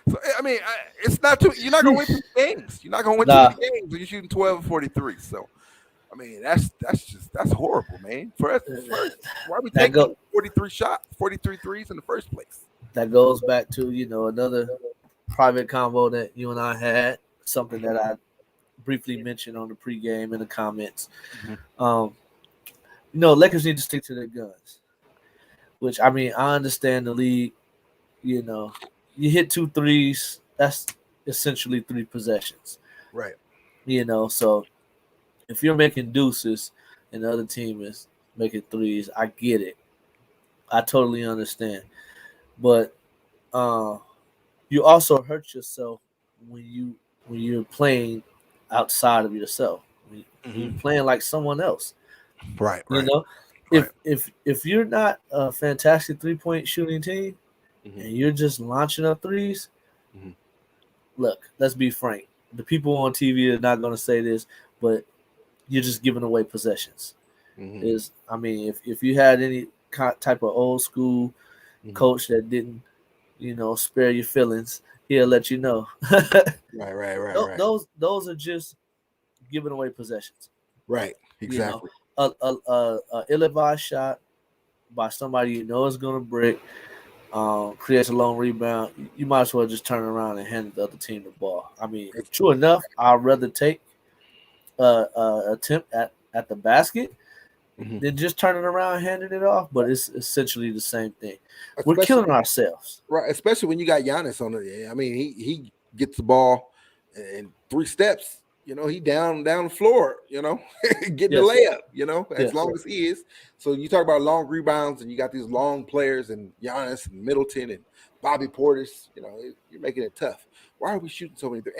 So I mean, it's not too. You're not gonna win 2 games. You're not gonna win 2 games when you're shooting 12 of 43. So, I mean, that's horrible, man. For us, why are we taking 43 threes in the first place? That goes back to another private convo that you and I had. Something that I briefly mentioned on the pregame in the comments. Lakers need to stick to their guns. Which I mean, I understand the league. You hit 2 threes, that's essentially 3 possessions. Right. So if you're making deuces and the other team is making threes, I get it. I totally understand. But you also hurt yourself when you're playing outside of yourself. When you're playing like someone else. Right. If you're not a fantastic 3-point shooting team, and you're just launching up threes, look, let's be frank. The people on TV are not going to say this, but you're just giving away possessions. If you had any type of old school coach that didn't, spare your feelings, he'll let you know. Right. Those are just giving away possessions. Right. Exactly. A ill-advised shot by somebody is going to brick. Creates a long rebound, you might as well just turn around and hand the other team the ball. I mean, true enough, I'd rather take attempt at the basket than just turning around and handing it off, but it's essentially the same thing. We're killing ourselves. Right, especially when you got Giannis on it. I mean, he gets the ball in 3 steps. He down the floor, getting the layup, as long as he is. So you talk about long rebounds and you got these long players and Giannis and Middleton and Bobby Portis, you're making it tough. Why are we shooting so many threes?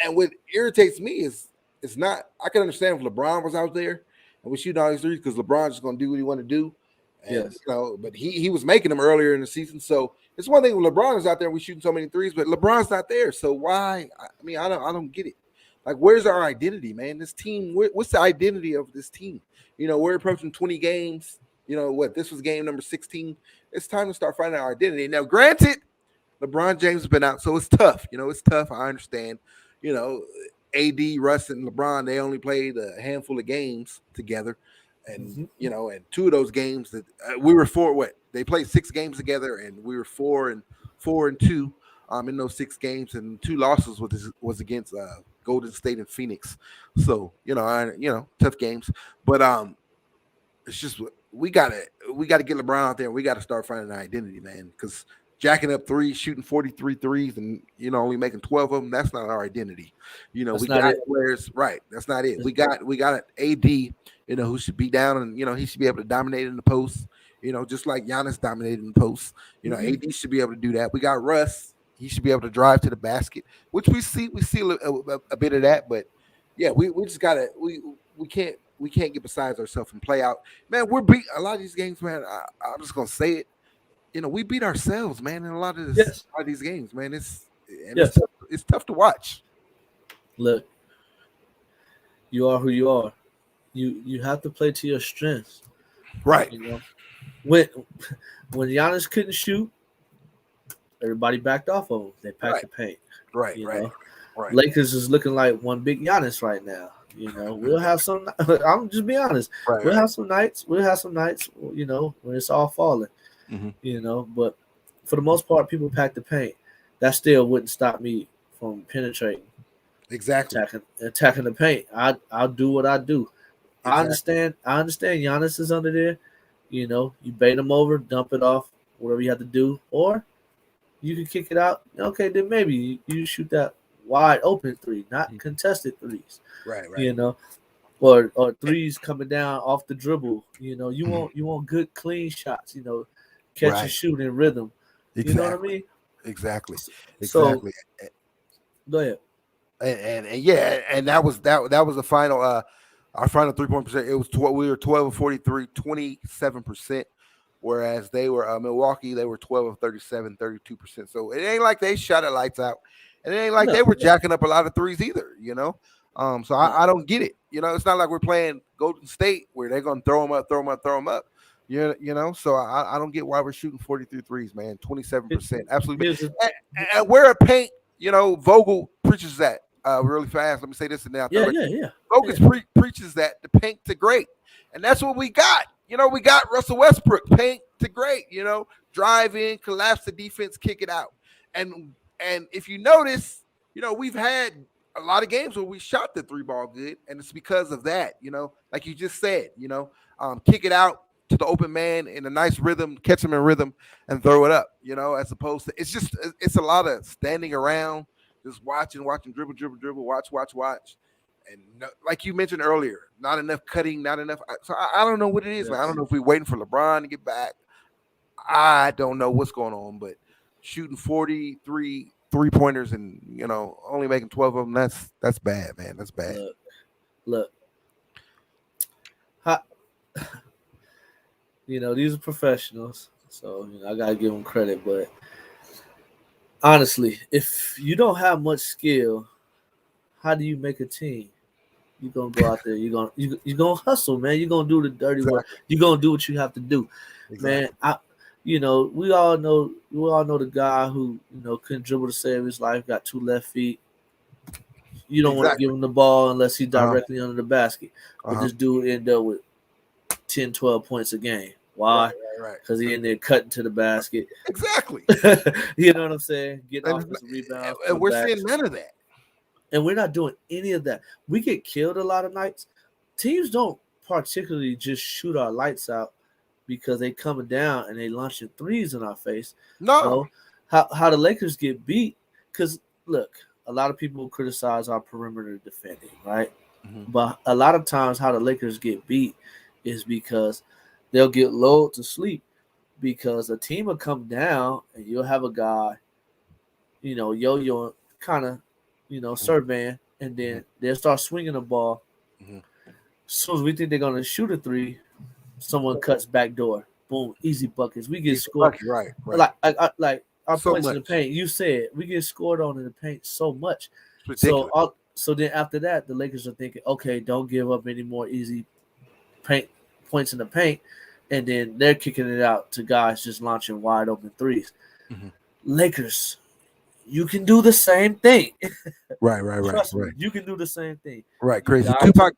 And what irritates me is it's not, I can understand if LeBron was out there and we shooting all these threes because LeBron's just going to do what he want to do. And, but he was making them earlier in the season. So it's one thing when LeBron is out there and we shooting so many threes, but LeBron's not there. So why? I mean, I don't get it. Like, where's our identity, man? This team, what's the identity of this team? We're approaching 20 games. This was game number 16. It's time to start finding our identity. Now, granted, LeBron James has been out, so it's tough. It's tough. I understand. AD, Russ, and LeBron, they only played a handful of games together. And, and 2 of those games that we were they played 6 games together, and we were 4-2 in those 6 games, and 2 losses was against Golden State and Phoenix. So, tough games. But it's just we gotta get LeBron out there and we gotta start finding an identity, man. Because jacking up threes, shooting 43 threes, and only making 12 of them, that's not our identity. That's we got players, right? That's not it. We got an AD, who should be down and he should be able to dominate in the post, just like Giannis dominated in the post. AD should be able to do that. We got Russ. He should be able to drive to the basket, which we see a bit of that. But yeah, we just gotta we can't get besides ourselves and play out. Man, we're beat a lot of these games, man. I'm just gonna say it. We beat ourselves, man, in a lot of these games, man. It's tough to watch. Look, you are who you are. you have to play to your strengths. Right, You know, when when Giannis couldn't shoot, everybody backed off of him. They packed right, the paint. right, You right, know, right. Lakers is looking like one big Giannis right now. You know, we'll have some. I'm just be honest. Right, We'll right. have some nights. We'll have some nights. You know, when it's all falling. Mhm. You know, but for the most part, people pack the paint. That still wouldn't stop me from penetrating, Exactly, attacking the paint. I'll do what I do. I exactly. understand. I understand. Giannis is under there. You know, you bait him over, dump it off, whatever you have to do, or you can kick it out. Okay, then maybe you shoot that wide open three, not Mhm. contested threes. Right, right. You know, or threes coming down off the dribble. You know, Mhm. you want good clean shots. You know, catch and Right, shoot in rhythm. You know what I exactly, mean? exactly, So exactly. go ahead. And yeah, and that was the final our final 3-point percent. It was we were 12 of 43, 27%, whereas they were Milwaukee, they were 12 of 37, 32%. So it ain't like they shot it lights out, and it ain't like they No, were jacking up a lot of threes either, you know. So no. I don't get it. You know, it's not like we're playing Golden State where they're gonna throw them up, throw them up, throw them up. You know, so I don't get why we're shooting 43 threes, man. Here- 27%. Absolutely. Here's the And where a paint, you know, Vogel preaches that really fast. Let me say this and then I'll yeah, throw it. yeah, yeah, Vogel yeah. preaches that the paint to great. And that's what we got. You know, we got Russell Westbrook, paint to great, you know, drive in, collapse the defense, kick it out. And if you notice, you know, we've had a lot of games where we shot the three ball good, and it's because of that, you know, like you just said, you know, kick it out to the open man in a nice rhythm, catch him in rhythm, and throw it up, you know, as opposed to it's a lot of standing around, just watching, dribble, dribble, dribble, watch. And no, like you mentioned earlier, not enough cutting, not enough. So I don't know what it is, man. I don't Yes. know if we're waiting for LeBron to get back. I don't know what's going on, but shooting 43 3-pointers and you know only making 12 of them, that's bad, man. That's bad. Look, look. How, you know, these are professionals, so you know, I gotta give them credit. But honestly, if you don't have much skill, how do you make a team? You're gonna go out there. You're gonna hustle, man. You're gonna do the dirty work. Exactly. You're gonna do what you have to do, man. Exactly. You know, we all know the guy who you know couldn't dribble to save his life, got two left feet. You don't want to give Exactly. him the ball unless he's Uh-huh. directly under the basket. But Uh-huh. this dude ended up with 10, 12 points a game. Right, Why? right, right. Because he in there cutting to the basket. Exactly. You know what I'm saying? Getting And, offensive rebounds, and we're putbacks. seeing none of that. And we're not doing any of that. We get killed a lot of nights. Teams don't particularly just shoot our lights out because they coming down and they launching threes in our face. No. No, how the Lakers get beat? Because look, a lot of people criticize our perimeter defending, right? Mhm. But a lot of times, how the Lakers get beat is because they'll get lulled to sleep because a team will come down and you'll have a guy, you know, yo-yo kind of, you know, surveying, and Mhm. then they'll start swinging the ball. Mhm. As soon as we think they're gonna shoot a three, someone cuts back door. Boom, easy buckets. We get He's scored lucky, right, right. like our So points in the much. paint. You said we get scored on in the paint so much. It's So ridiculous. so then after that, the Lakers are thinking, okay, don't give up any more easy paint points in the paint, and then they're kicking it out to guys just launching wide open threes. Mhm. Lakers, you can do the same thing. Right, right, right, Trust me, right. you can do the same thing. Right, You crazy. got to, Tupac,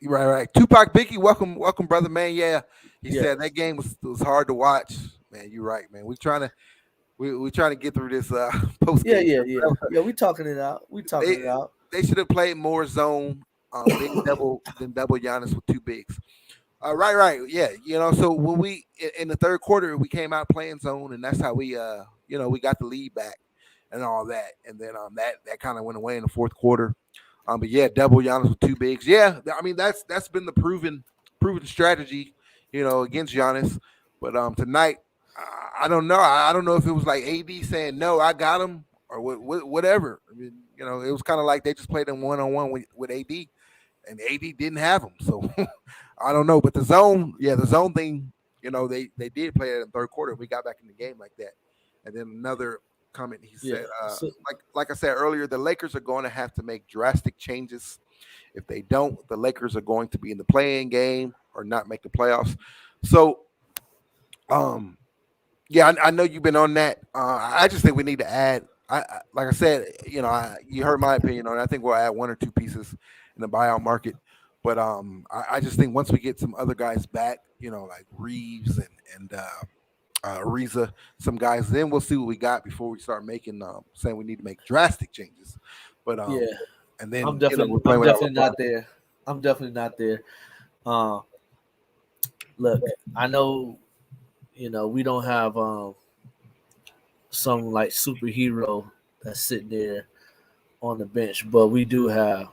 right, right. Tupac Biggie, welcome, brother, man. Yeah, he said yes. that game was hard to watch. Man, you're right, man. We trying to get through this post Yeah, game. yeah, yeah. Yeah, we talking it out. We talking They it out. they should have played more zone. They double Giannis with two bigs. Right, right, yeah. You know, so when we in the third quarter we came out playing zone, and that's how we you know we got the lead back and all that, and then that kind of went away in the fourth quarter. But yeah, double Giannis with two bigs. Yeah, I mean that's been the proven strategy, you know, against Giannis. But tonight, I don't know. I don't know if it was like AD saying no, I got him, or whatever. I mean, you know, it was kind of like they just played him one on one with AD, and AD didn't have him. So I don't know. But the zone, yeah, the zone thing, you know, they did play it in the third quarter. We got back in the game like that. And then another comment he Yeah. said, So like I said earlier, the Lakers are going to have to make drastic changes If they don't, the Lakers are going to be in the play-in game or not make the playoffs. So, yeah, I know you've been on that. I just think we need to add. Like I said, you heard my opinion on it. I think we'll add one or two pieces in the buyout market. But I just think once we get some other guys back, like Reeves and Ariza, some guys, then we'll see what we got before we start making saying we need to make drastic changes. But Yeah, and then I'm definitely, we're playing without not LeBron. there. I'm definitely not there. Uh, Look, I know, we don't have some like superhero that's sitting there on the bench, but we do have,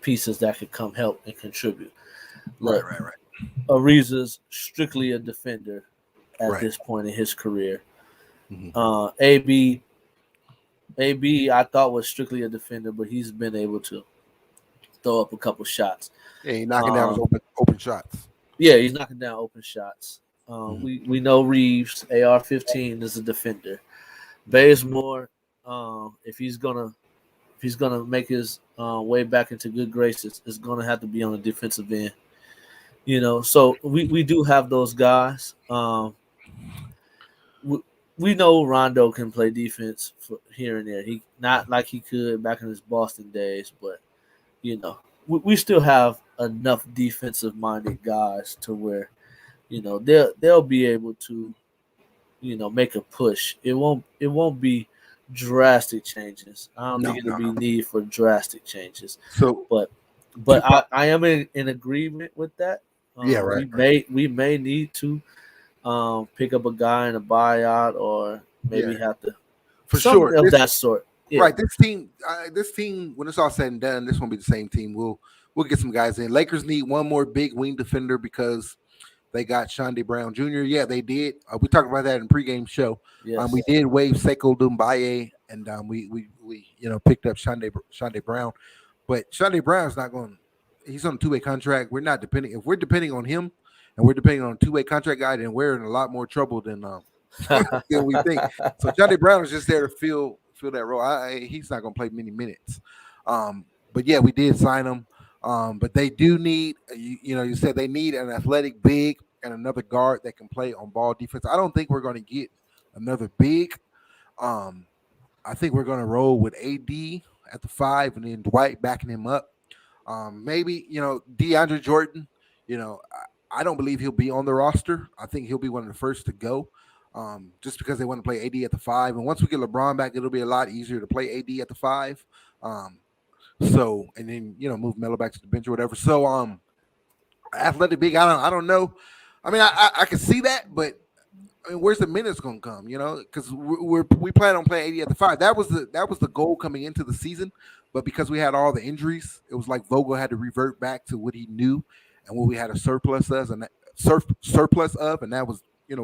pieces that could come help and contribute. Look, Right. Ariza's strictly a defender at Right. this point in his career. Mhm. AB, I thought was strictly a defender, but he's been able to throw up a couple shots. Yeah, he knocking down his open shots. Yeah, he's knocking down open shots. Mhm. We know Reeves, AR-15 is a defender. Bazemore, if he's gonna make his way back into good graces, is gonna have to be on the defensive end. So we do have those guys. We know Rondo can play defense here and there. He not like he could back in his Boston days, but we still have enough defensive minded guys to where they'll be able to make a push. It won't be drastic changes. I don't think it'll be need for drastic changes. So, But I am in agreement with that. Yeah, right, We may need to pick up a guy in a buyout, or maybe have to for something sure, of that sort. Yeah. Right, this team, when it's all said and done, this won't be the same team. We'll get some guys in. Lakers need one more big wing defender because they got Shonda Brown Jr. Yeah, they did. We talked about that in the pregame show. Yes. We did waive Sekou Doumbouya, and we picked up Shonda Brown, but Shonda Brown's not going. He's on a two-way contract. We're not depending. If we're depending on him, and we're depending on a two-way contract guy, then we're in a lot more trouble than than we think. So Shonda Brown is just there to fill that role. He's not going to play many minutes. But yeah, we did sign him. But they do need, you said they need an athletic big and another guard that can play on ball defense. I don't think we're going to get another big. I think we're going to roll with AD at the 5 and then Dwight backing him up. Maybe, DeAndre Jordan, I don't believe he'll be on the roster. I think he'll be one of the first to go. Just because they want to play AD at the 5. And once we get LeBron back, it'll be a lot easier to play AD at the 5. So, and then, move Melo back to the bench or whatever. So, athletic big, I don't know. I mean, I can see that, but I mean, where's the minutes going to come, because we plan on playing AD at the 5. That was the goal coming into the season. But because we had all the injuries, it was like Vogel had to revert back to what he knew and what we had a surplus of, and that was,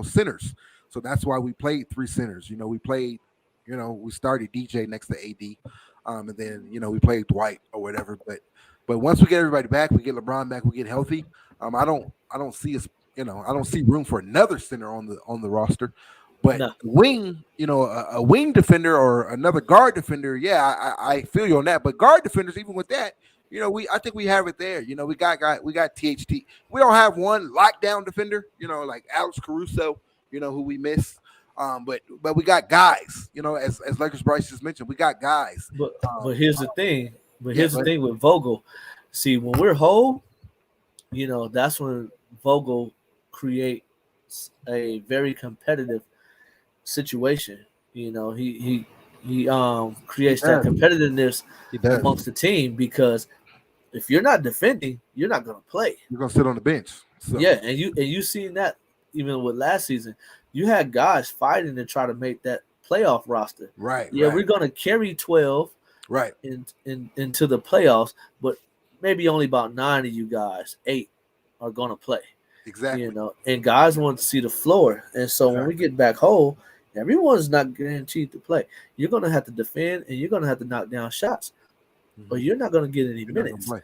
centers. So that's why we played 3 centers. We played, we started DJ next to AD. And then, we played Dwight or whatever. But once we get everybody back, we get LeBron back, we get healthy. I don't see us, I don't see room for another center on the roster. But No. wing, a wing defender or another guard defender, yeah, I feel you on that. But guard defenders, even with that, I think we have it there. We got THT. We don't have one lockdown defender, like Alex Caruso, who we miss. But we got guys, as Lakers Bryce just mentioned, we got guys. But here's the thing. Here's the thing with Vogel. See, when we're whole, that's when Vogel creates a very competitive situation. He creates that competitiveness amongst the team, because if you're not defending, you're not going to play. You're going to sit on the bench. So. Yeah, and you seen that even with last season. You had guys fighting to try to make that playoff roster. Right. Yeah, right. we're going to carry 12 right into the playoffs, but maybe only about 9 of you guys, 8, are going to play. Exactly. And guys want to see the floor. And so when we get back whole, everyone's not guaranteed to play. You're going to have to defend, and you're going to have to knock down shots, but you're not going to get any minutes. Right.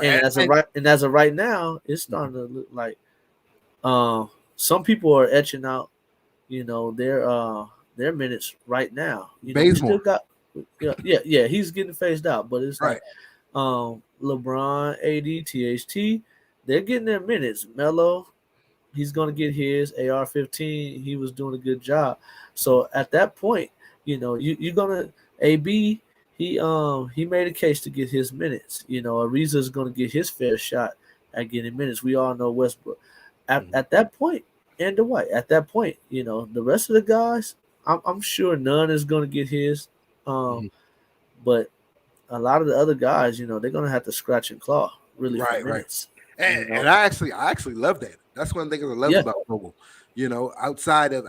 And as of right now, it's starting to look like some people are etching out, their minutes right now. We still got, he's getting phased out, but it's right. LeBron, AD, THT, they're getting their minutes. Melo, he's gonna get his. AR-15, he was doing a good job. So at that point, you're gonna AB. He made a case to get his minutes. Ariza's gonna get his fair shot at getting minutes. We all know Westbrook. At that point, and Dwight. At that point, the rest of the guys, I'm sure none is gonna get his. But a lot of the other guys, they're gonna have to scratch and claw really for minutes. And I actually love that. That's one thing I love about Vogel. Outside of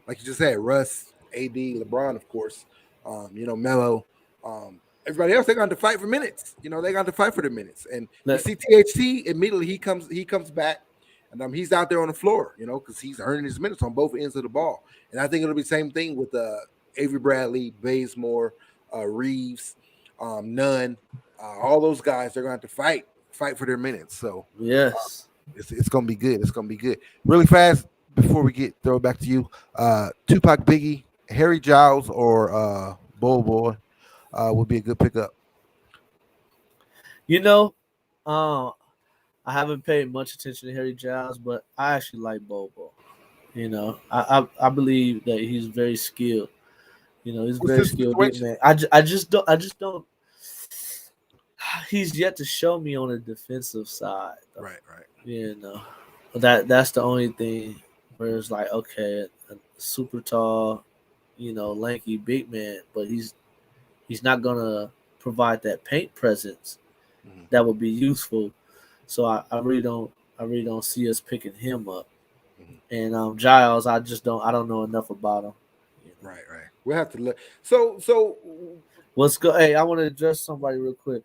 like you just said, Russ, AD, LeBron, of course, Melo, everybody else, they're going to fight for minutes. They got to fight for the minutes. And you see THT, immediately he comes back, and he's out there on the floor, because he's earning his minutes on both ends of the ball. And I think it'll be the same thing with Avery Bradley, Bazemore, Reeves, Nunn, all those guys. They're going to have to fight for their minutes. So yes, it's going to be good. It's going to be good. Really fast before we throw it back to you. Tupac, Biggie, Harry Giles, or Bull Boy would be a good pickup. I haven't paid much attention to Harry Giles, but I actually like Bobo. I believe that he's very skilled. He's very skilled man. I just don't. He's yet to show me on the defensive side. Though. Right. That's the only thing where it's like, okay, a super tall, lanky big man, but he's not gonna provide that paint presence that would be useful. So I really don't see us picking him up. And Giles, I don't know enough about him. Right. We'll have to look. So let's go. Hey, I want to address somebody real quick.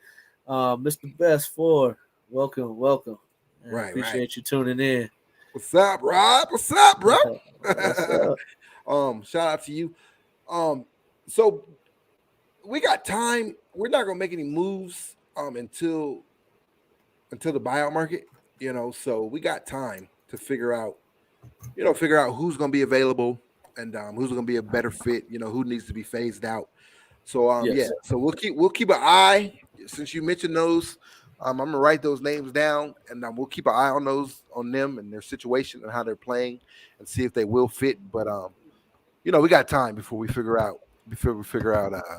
Mr. Best 4, welcome. Appreciate you tuning in. What's up, Rob? What's up, bro? What's up? Shout out to you. So we got time. We're not gonna make any moves until the buyout market, so we got time to figure out who's gonna be available and who's gonna be a better fit, who needs to be phased out. So so we'll keep an eye. Since you mentioned those, I'm gonna write those names down, and we'll keep an eye on them and their situation and how they're playing, and see if they will fit. But we got time before we figure out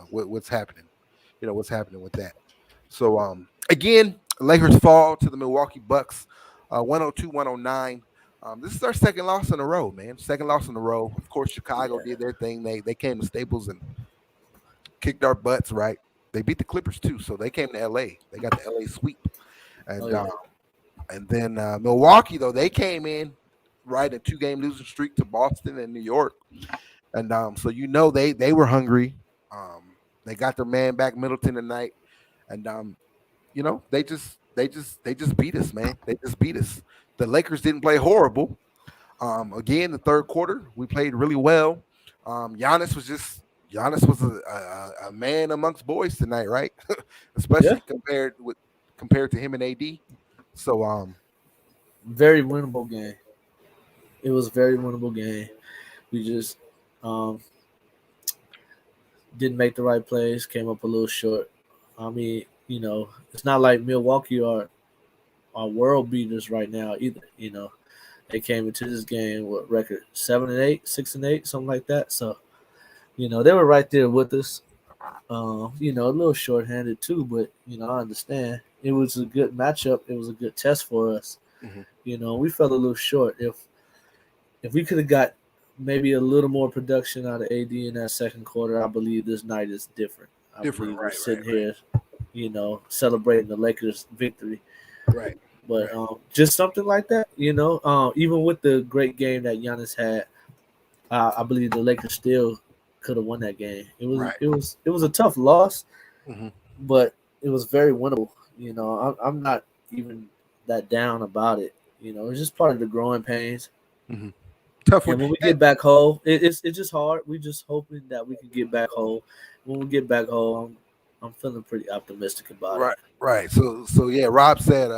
what's happening. What's happening with that. So again, Lakers fall to the Milwaukee Bucks, 102-109. This is our second loss in a row, man. Second loss in a row. Of course, Chicago did their thing. They came to Staples and kicked our butts, right? They beat the Clippers too, so they came to LA. They got the LA sweep, and then Milwaukee though they came in right a 2-game losing streak to Boston and New York, and so they were hungry. They got their man back Middleton tonight, and they just beat us, man. They just beat us. The Lakers didn't play horrible. Again, the third quarter we played really well. Giannis was a man amongst boys tonight, right? Especially compared to him and AD. So very winnable game. It was a very winnable game. We just didn't make the right plays, came up a little short. I mean, it's not like Milwaukee are world beaters right now either. They came into this game with record 7-8, 6-8, something like that. So they were right there with us. A little shorthanded too, but I understand. It was a good matchup. It was a good test for us. We fell a little short. If we could have got maybe a little more production out of AD in that second quarter, I believe this night is different. We're sitting here, celebrating the Lakers' victory. Right. But just something like that, even with the great game that Giannis had, I believe the Lakers still could have won that game. It was a tough loss, but it was very winnable. I'm not even that down about it. It's just part of the growing pains. Tough one. And when we get back home, it's just hard. We're just hoping that we can get back home. When we get back home, I'm feeling pretty optimistic about it. Right. So yeah, Rob said,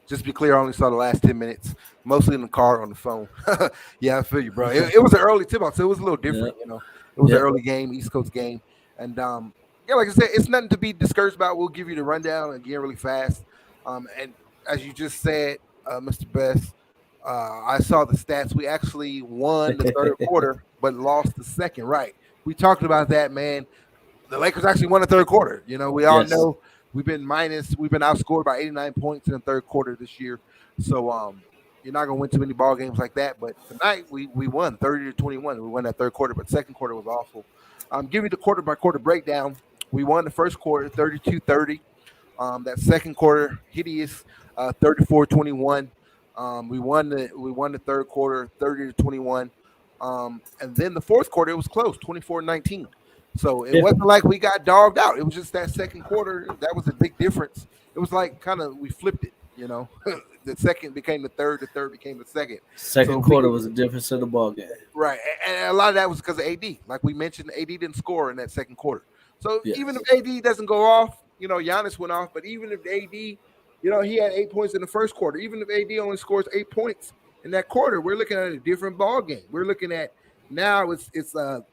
just be clear, I only saw the last 10 minutes, mostly in the car on the phone. Yeah, I feel you, bro. It was an early tip-off, so it was a little different, It was an early game, East Coast game. And yeah, like I said, it's nothing to be discouraged about. We'll give you the rundown again really fast. And as you just said, Mr. Best, I saw the stats. We actually won the third quarter, but lost the second. Right. We talked about that, man. The Lakers actually won the third quarter. You know, we all Yes. know we've been outscored by 89 points in the third quarter this year. So you're not gonna win too many ball games like that. But tonight we won 30-21. We won that third quarter, but second quarter was awful. Give you the quarter by quarter breakdown. We won the first quarter 32-30. That second quarter, hideous, 34-21. We won the third quarter 30-21. And then the fourth quarter, it was close, 24-19. So it Yeah. wasn't like we got dogged out. It was just that second quarter. That was a big difference. It was like kind of we flipped it, you know. The second became the third became the second. Second quarter was a difference in the ball game. Right. And a lot of that was because of AD. Like we mentioned, AD didn't score in that second quarter. So Yes. even if AD doesn't go off, you know, Giannis went off. But even if AD, you know, he had 8 points in the first quarter. Even if AD only scores 8 points in that quarter, we're looking at a different ball game. We're looking at now it's the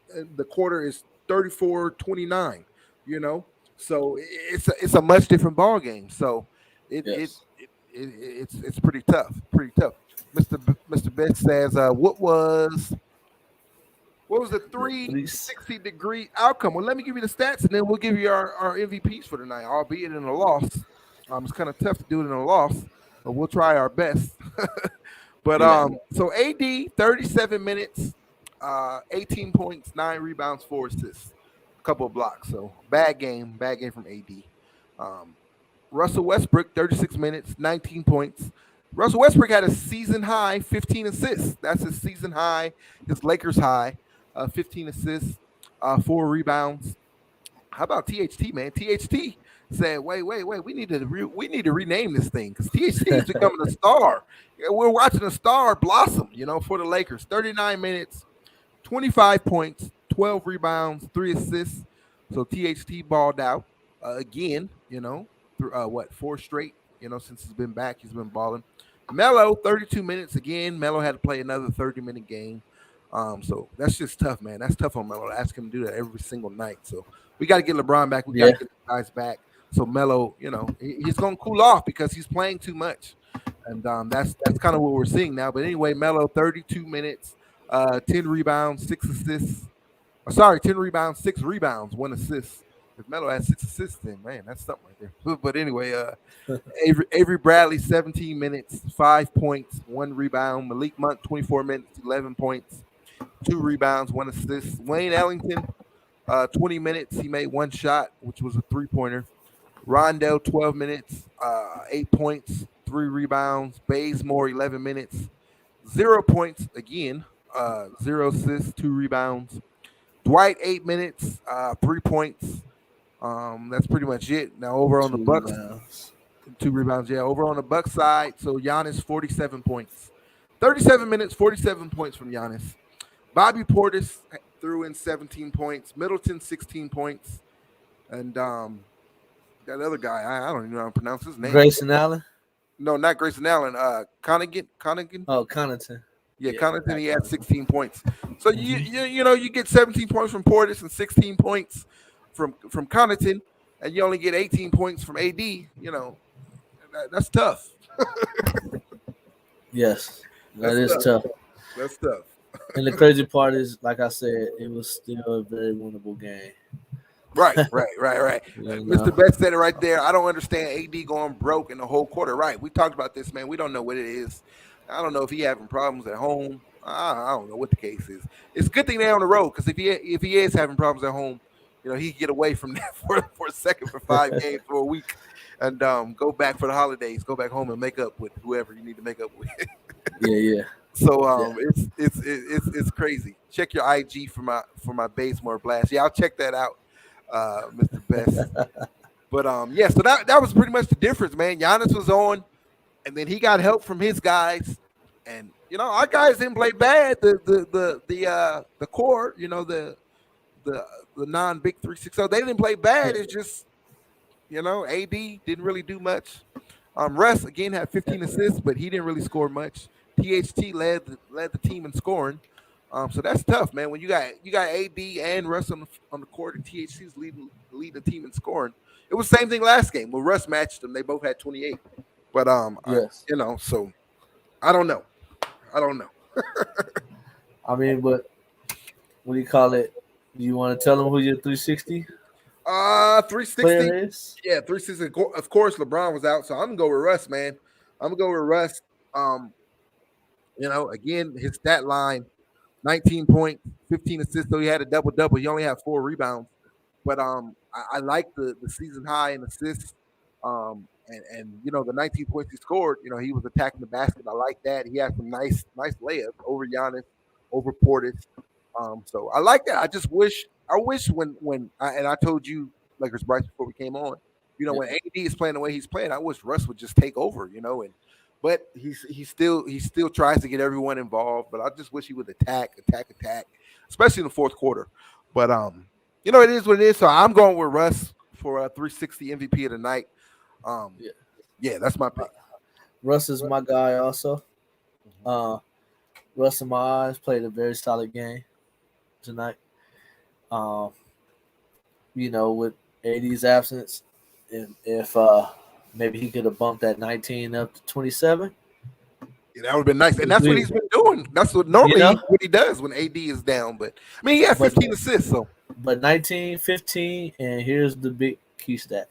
quarter is 34-29, you know. So it's a much different ball game. So Yes. it's pretty tough. Pretty tough. Mr. Best says, what was the Please. 360-degree outcome? Well, let me give you the stats, and then we'll give you our MVPs for tonight, albeit in a loss. It's kind of tough to do it in a loss, but we'll try our best. But Yeah. so AD, 37 minutes, 18 points, 9 rebounds, 4 assists, a couple of blocks. So bad game from AD. Um, Russell Westbrook, 36 minutes, 19 points. Russell Westbrook had a season high 15 assists. That's his season high, his Lakers high, 15 assists, 4 rebounds. How about THT, man? THT said, "Wait, we need to rename this thing because THT is becoming a star. Yeah, we're watching a star blossom, you know, for the Lakers. 39 minutes, 25 points, 12 rebounds, 3 assists. So THT balled out again, you know, through 4 straight, you know, since he's been back, he's been balling. Melo, 32 minutes again. Melo had to play another 30-minute game. So that's just tough, man. That's tough on Melo to ask him to do that every single night. So we got to get LeBron back. We got to Yeah. get the guys back. So Melo, you know, he's going to cool off because he's playing too much. And that's kind of what we're seeing now. But anyway, Melo, 32 minutes, 10 rebounds, 6 assists. 10 rebounds, 6 rebounds, 1 assist. If Melo had 6 assists, then man, that's something right there. But anyway, Avery Bradley, 17 minutes, 5 points, 1 rebound. Malik Monk, 24 minutes, 11 points, 2 rebounds, 1 assist. Wayne Ellington, 20 minutes. He made 1 shot, which was a 3-pointer. Rondell, 12 minutes, 8 points, 3 rebounds. Bazemore, 11 minutes, 0 points again, 0 assists, 2 rebounds. Dwight, 8 minutes, 3 points. That's pretty much it. Now over on the 2 Bucks, rebounds. 2 rebounds. Yeah, over on the Bucks side. So Giannis, 47 points, 37 minutes, 47 points from Giannis. Bobby Portis threw in 17 points. Middleton, 16 points, and that other guy, I don't even know how to pronounce his name. Grayson Allen. No, not Grayson Allen. Connaughton. Oh, Connaughton. Yeah, Yeah, Connaughton. He had Connaughton. 16 points. So you get 17 points from Portis and 16 points from Connaughton, and you only get 18 points from AD. You know, that's tough. Yes, that That's is tough. That's tough. And the crazy part is, like I said, it was still a very winnable game. Right. You know? Mr. Best said it right there. I don't understand AD going broke in the whole quarter. Right. We talked about this, man. We don't know what it is. I don't know if he having problems at home. I don't know what the case is. It's a good thing they're on the road because if he is having problems at home, you know, he can get away from that for a second for 5 games for a week and go back for the holidays, go back home and make up with whoever you need to make up with. Yeah. So it's crazy. Check your IG for my Bazemore blast. Yeah, I'll check that out, Mr. Best. But so that was pretty much the difference, man. Giannis was on, and then he got help from his guys, and you know our guys didn't play bad. The core, you know the non-big 360, they didn't play bad. It's just AD didn't really do much. Russ again had 15 assists, but he didn't really score much. THT led the team in scoring. So that's tough, man. When you got AD and Russ on the court, and THC's leading the team in scoring. It was the same thing last game when Russ matched them. They both had 28. But Yes. so I don't know. I mean, but what do you call it? Do you want to tell them who your 360 360. player is? Yeah, 360. Of course, LeBron was out, so I'm gonna go with Russ, man. I'm gonna go with Russ. Again, his stat line: 19 points, 15 assists. Though he had a double double, he only had 4 rebounds. But I like the season high in assists. And the 19 points he scored. He was attacking the basket. I like that. He had some nice layups over Giannis, over Portis. So I like that. I wish and I told you, Lakers Bryce, before we came on. When AD is playing the way he's playing, I wish Russ would just take over. But he still tries to get everyone involved. But I just wish he would attack, especially in the fourth quarter. But it is what it is. So I'm going with Russ for a 360 MVP of the night. Yeah, that's my pick. Russ is my guy also. Russ in my eyes played a very solid game tonight. With AD's absence, and if maybe he could have bumped that 19 up to 27. Yeah, that would have been nice. And that's what he's been doing. That's what normally what he does when AD is down. But I mean, he had 15 assists. So, but 19, 15, and here's the big key stat: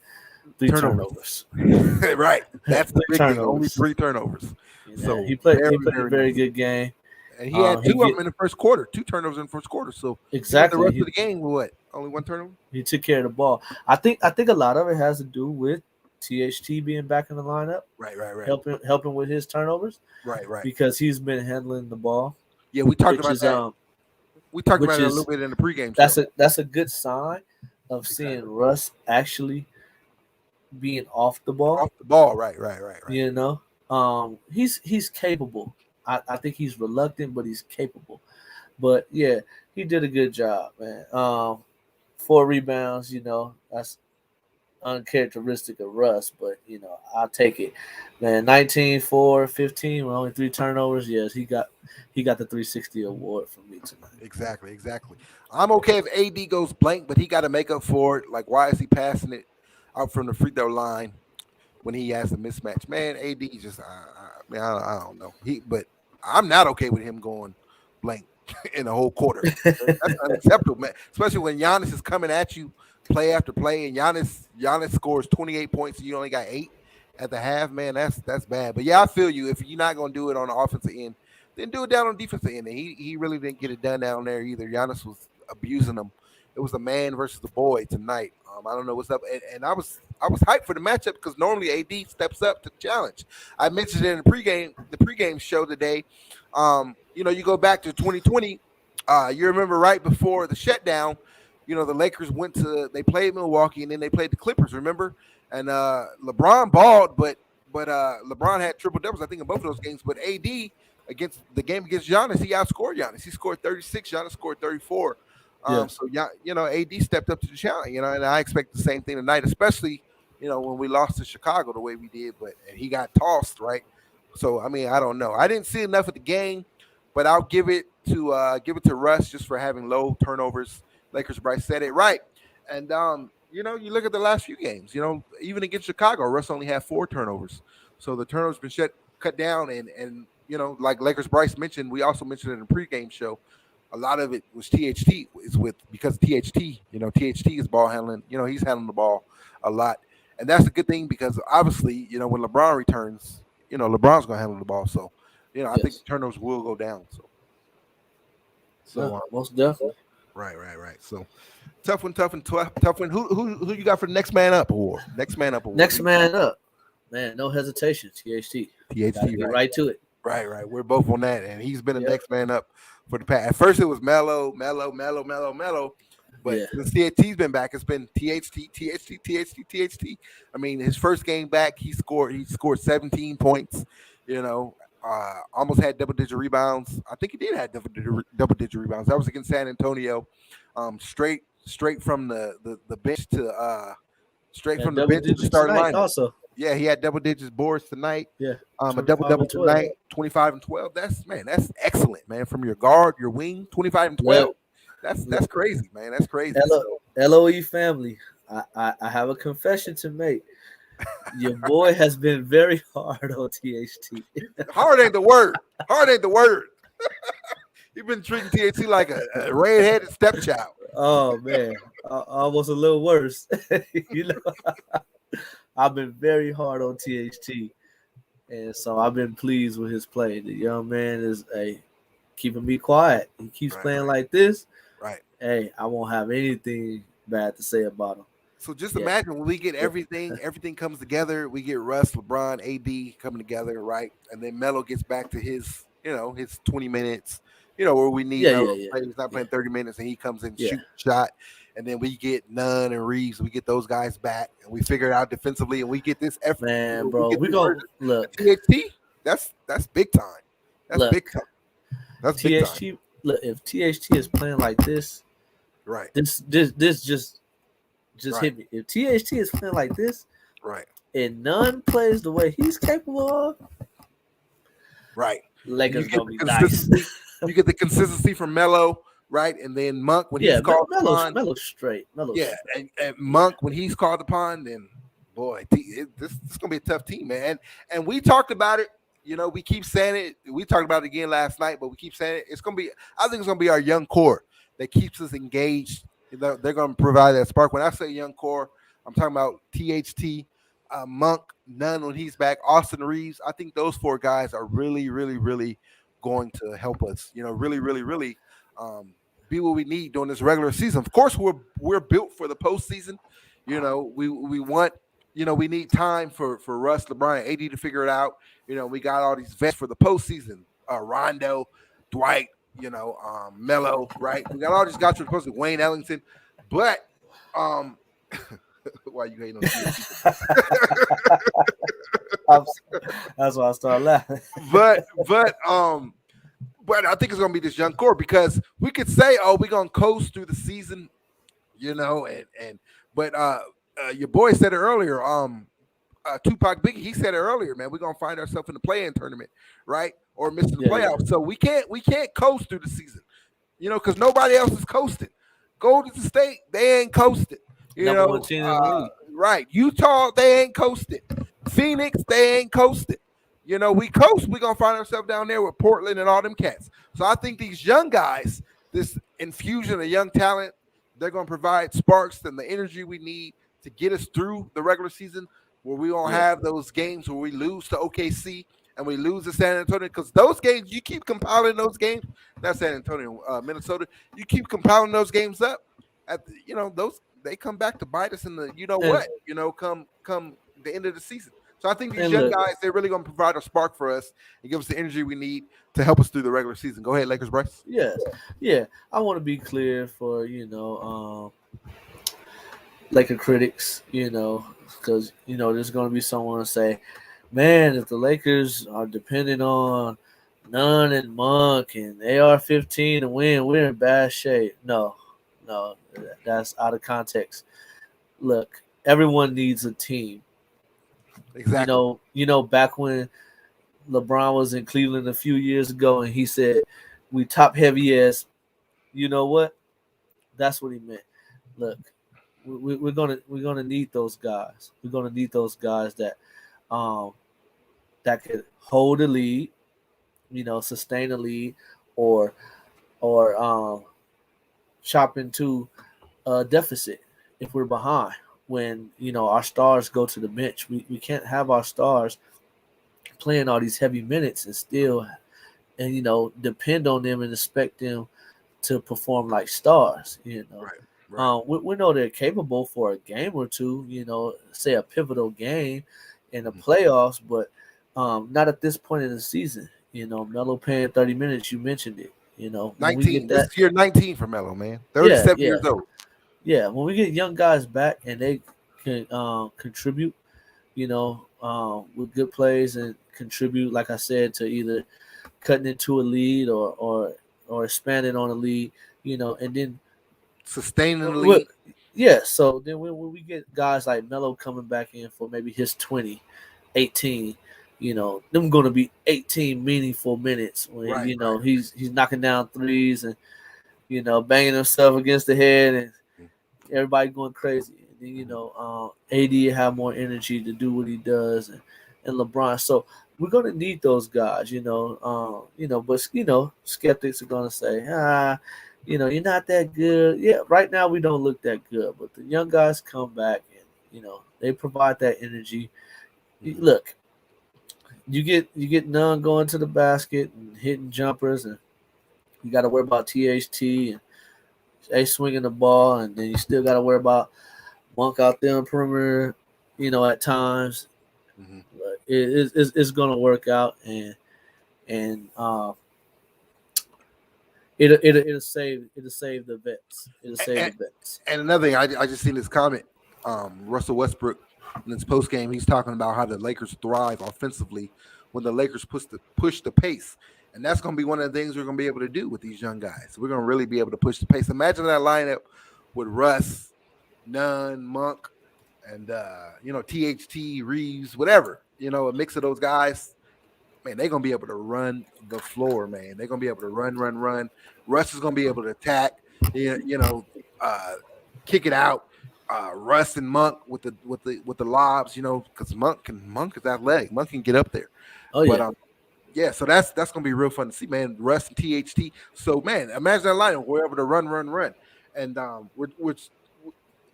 3 turnovers. Right. That's the big thing. Only 3 turnovers. So he played a very good game. And he had 2 of them in the first quarter. 2 turnovers in the first quarter. So exactly, the rest of the game, what? Only 1 turnover. He took care of the ball. I think a lot of it has to do with THT being back in the lineup. Right. Helping with his turnovers. Right. Because he's been handling the ball. Yeah, we talked about that. We talked about it a little bit in the pregame show. That's a good sign of seeing Russ actually being off the ball. Off the ball, right. He's capable. I think he's reluctant, but he's capable. But yeah, he did a good job, man. 4 rebounds, that's uncharacteristic of Russ, but I'll take it. Man, 19, 4, 15 with only 3 turnovers. Yes, he got the 360 award from me tonight. Exactly. I'm okay if AD goes blank, but he got to make up for it. Like, why is he passing it out from the free throw line when he has a mismatch? Man, AD just I don't know. But I'm not okay with him going blank in the whole quarter. That's unacceptable, man. Especially when Giannis is coming at you play after play, and Giannis scores 28 points, and you only got 8 at the half. Man, that's bad. But yeah, I feel you. If you're not gonna do it on the offensive end, then do it down on the defensive end. And he really didn't get it done down there either. Giannis was abusing him. It was a man versus the boy tonight. I don't know what's up, and I was hyped for the matchup because normally AD steps up to the challenge. I mentioned it in the pregame show today. You go back to 2020. You remember right before the shutdown, the Lakers they played Milwaukee and then they played the Clippers. Remember, and LeBron balled, but LeBron had triple doubles I think in both of those games. But AD against Giannis, he outscored Giannis. He scored 36. Giannis scored 34. So AD stepped up to the challenge, and I expect the same thing tonight, especially, when we lost to Chicago the way we did, and he got tossed, right? So I mean, I don't know. I didn't see enough of the game, but I'll give it to Russ just for having low turnovers. Lakers Bryce said it right. And you look at the last few games, even against Chicago, Russ only had 4 turnovers. So the turnovers been cut down, and like Lakers Bryce mentioned, we also mentioned it in the pregame show. A lot of it was THT because THT is ball handling. He's handling the ball a lot, and that's a good thing because obviously, when LeBron returns, LeBron's gonna handle the ball. So, I think the turnovers will go down. So most definitely. Right. So tough one. Who you got for the next man up award? Next man up, man. No hesitation. THT, right to it. Right. We're both on that, and he's been the next man up for the past. At first, it was Melo, but since THT's been back, it's been THT. I mean, his first game back, he scored 17 points. Almost had double-digit rebounds. I think he did have double-digit rebounds. That was against San Antonio. Straight from the bench to the bench to the starting line. Also, Yeah, he had double digits boards tonight. Yeah, A double 25 double and 12. tonight, 25 and 12. That's excellent, man. From your guard, your wing, 25 and 12. Look, That's crazy, man. That's crazy. L- So LOE family, I have a confession to make. Your boy has been very hard on THT. hard ain't the word. Hard ain't the word. You've been treating THT like a red-headed stepchild. Oh man, almost a little worse. you know, I've been very hard on THT, and so I've been pleased with his play. The young man is keeping me quiet. He keeps Right, playing right, like this. right. Hey, I won't have anything bad to say about him. So just Yeah, imagine when we get yeah, everything comes together. We get Russ, LeBron, AD coming together, right? And then Melo gets back to his, his 20 minutes, where we need yeah, Melo yeah, to yeah, play. He's not yeah, playing 30 minutes, and he comes in yeah. shoot shot, and then we get Nunn and Reeves. We get those guys back, and we figure it out defensively, and we get this effort. Man, We bro, get we this gonna version. look, THT, that's big time. That's big look. time. That's big time. THT, look. If THT is playing like this, Right, this just right, hit me. If THT is playing like this, right, and none plays the way he's capable of, right. You Lakers get gonna the be nice. consistency. You get the consistency from Melo, right? And then Monk when Yeah, he's called upon. Melo's straight. Melo's Yeah, straight. and Monk when he's called upon, then boy, this is gonna be a tough team, man. And we talked about it. We keep saying it. We talked about it again last night, but we keep saying it. It's gonna be. I think it's gonna be our young core that keeps us engaged. They're gonna provide that spark. When I say young core, I'm talking about THT, Monk, Nunn when he's back, Austin Reeves. I think those four guys are really, really, really going to help us. Really, really, really be what we need during this regular season. Of course, we're built for the postseason. We want. We need time for Russ, LeBron, and AD to figure it out. We got all these vets for the postseason. Rondo, Dwight, Melo, right? We got all these guys for the postseason. Wayne Ellington, but um, why you hating on THT? That's why I started laughing. but but I think it's gonna be this young core because we could say, oh, we're gonna coast through the season, and but your boy said it earlier, Tupac Biggie, he said it earlier, man. We're gonna find ourselves in the play-in tournament, right? Or missing the Yeah, yeah. playoffs. So we can't coast through the season, because nobody else is coasting. Golden State, they ain't coasting. Number one team in the league. Right. Utah, they ain't coasting. Phoenix, they ain't coasting. We coast, we're gonna find ourselves down there with Portland and all them cats. So I think these young guys, this infusion of young talent, they're gonna provide sparks and the energy we need to get us through the regular season where we won't Yeah. have those games where we lose to OKC and we lose to San Antonio. Because those games, you keep compiling those games, not San Antonio, Minnesota, you keep compiling those games up those they come back to bite us in the come the end of the season. So I think these And young look, guys, they're really going to provide a spark for us and give us the energy we need to help us through the regular season. Go ahead, Lakers, Bryce. yes, yeah. I want to be clear for Laker critics, because there's going to be someone to say, man, if the Lakers are dependent on Nunn and Monk and AR-15 to win, we're in bad shape. No, that's out of context. Look, everyone needs a team. Exactly. Back when LeBron was in Cleveland a few years ago and he said, we top heavy as, you know what? That's what he meant. Look, we're gonna need those guys. We're gonna need those guys that could hold a lead, sustain a lead, or chop into a deficit if we're behind. When our stars go to the bench, we can't have our stars playing all these heavy minutes and still depend on them and expect them to perform like stars. Right. We know they're capable for a game or two, say a pivotal game in the playoffs, but not at this point in the season. Melo playing 30 minutes, you mentioned it. When we 19. get that, This is year 19 for Melo, man. yeah, 37 yeah, years old. yeah. When we get young guys back and they can contribute, with good plays and contribute, like I said, to either cutting into a lead or expanding on a lead, and then Sustaining the we'll, lead. Yeah, so then when we get guys like Melo coming back in for maybe his 20, 18, them going to be 18 meaningful minutes when Right, he's knocking down threes and banging himself against the head and everybody going crazy. And then AD have more energy to do what he does, and LeBron. So we're gonna need those guys, But skeptics are gonna say, you're not that good. Yeah, right now we don't look that good, but the young guys come back and they provide that energy. Look, you get none going to the basket and hitting jumpers, and you got to worry about THT and A swinging the ball, and then you still got to worry about Monk out there on perimeter, at times. But it's going to work out, and it'll save the vets. It'll save the vets. And another thing, I just seen this comment. Russell Westbrook in his post game, he's talking about how the Lakers thrive offensively when the Lakers push the pace, and that's going to be one of the things we're going to be able to do with these young guys. We're going to really be able to push the pace. Imagine that lineup with Russ, Nunn, Monk, and THT, Reeves, whatever. A mix of those guys. Man, they're gonna be able to run the floor, man. They're gonna be able to run. Russ is gonna be able to attack, kick it out. Russ and Monk with the lobs, because Monk is athletic. Monk can get up there. Oh yeah. But yeah, so that's gonna be real fun to see, man. Russ and THT. So man, imagine that lineup. We're able to run, and which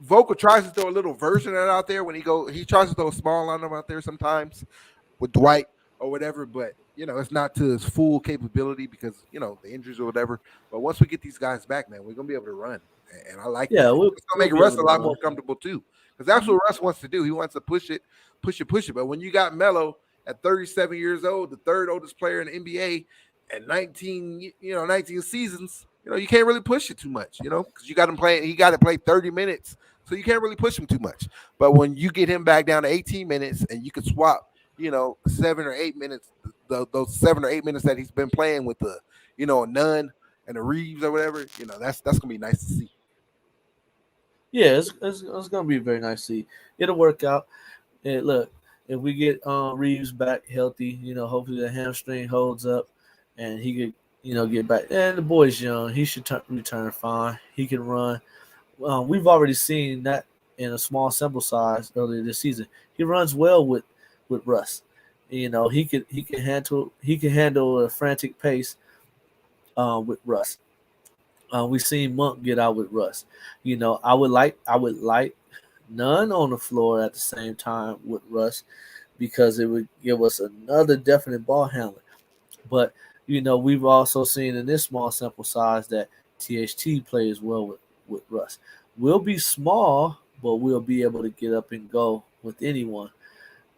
Vocal tries to throw a little version of it out there when he tries to throw a small lineup out there sometimes with Dwight or whatever, but it's not to his full capability because the injuries or whatever. But once we get these guys back, man, we're gonna be able to run, and I like that. It's gonna make Russ a lot more comfortable too, because that's what Russ wants to do. He wants to push it. But when you got Melo at 37 years old, the third oldest player in the NBA, at 19 seasons, you can't really push it too much, because you got him playing. He got to play 30 minutes, so you can't really push him too much. But when you get him back down to 18 minutes, and you can swap 7 or 8 minutes, those 7 or 8 minutes that he's been playing with the, Nunn and the Reeves or whatever, that's gonna be nice to see. Yeah, it's gonna be very nice to see. It'll work out. And look, if we get Reeves back healthy, hopefully the hamstring holds up, and he could, get back. And the boy's young; he should return fine. He can run. We've already seen that in a small sample size earlier this season. He runs well with Russ. He can handle a frantic pace with Russ. We've seen Monk get out with Russ. I would like None on the floor at the same time with Russ because it would give us another definite ball handler. But we've also seen in this small sample size that THT plays well with Russ. We'll be small, but we'll be able to get up and go with anyone.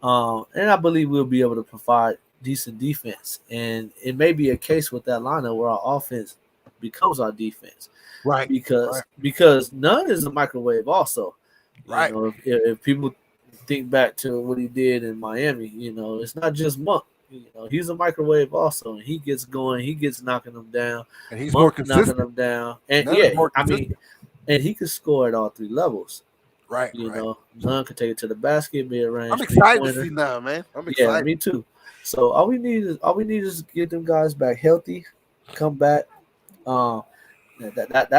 And I believe we'll be able to provide decent defense. And it may be a case with that lineup where our offense becomes our defense. Right. Because Nunn is a microwave also. Right. If people think back to what he did in Miami, it's not just Monk. He's a microwave also, and he gets going, he gets knocking them down, and he's more consistent. Knocking them down, and and he can score at all three levels. Right. Nunn can take it to the basket, mid range. I'm excited to see now, man. I'm excited. Yeah, me too. So all we need is get them guys back healthy, come back. That'll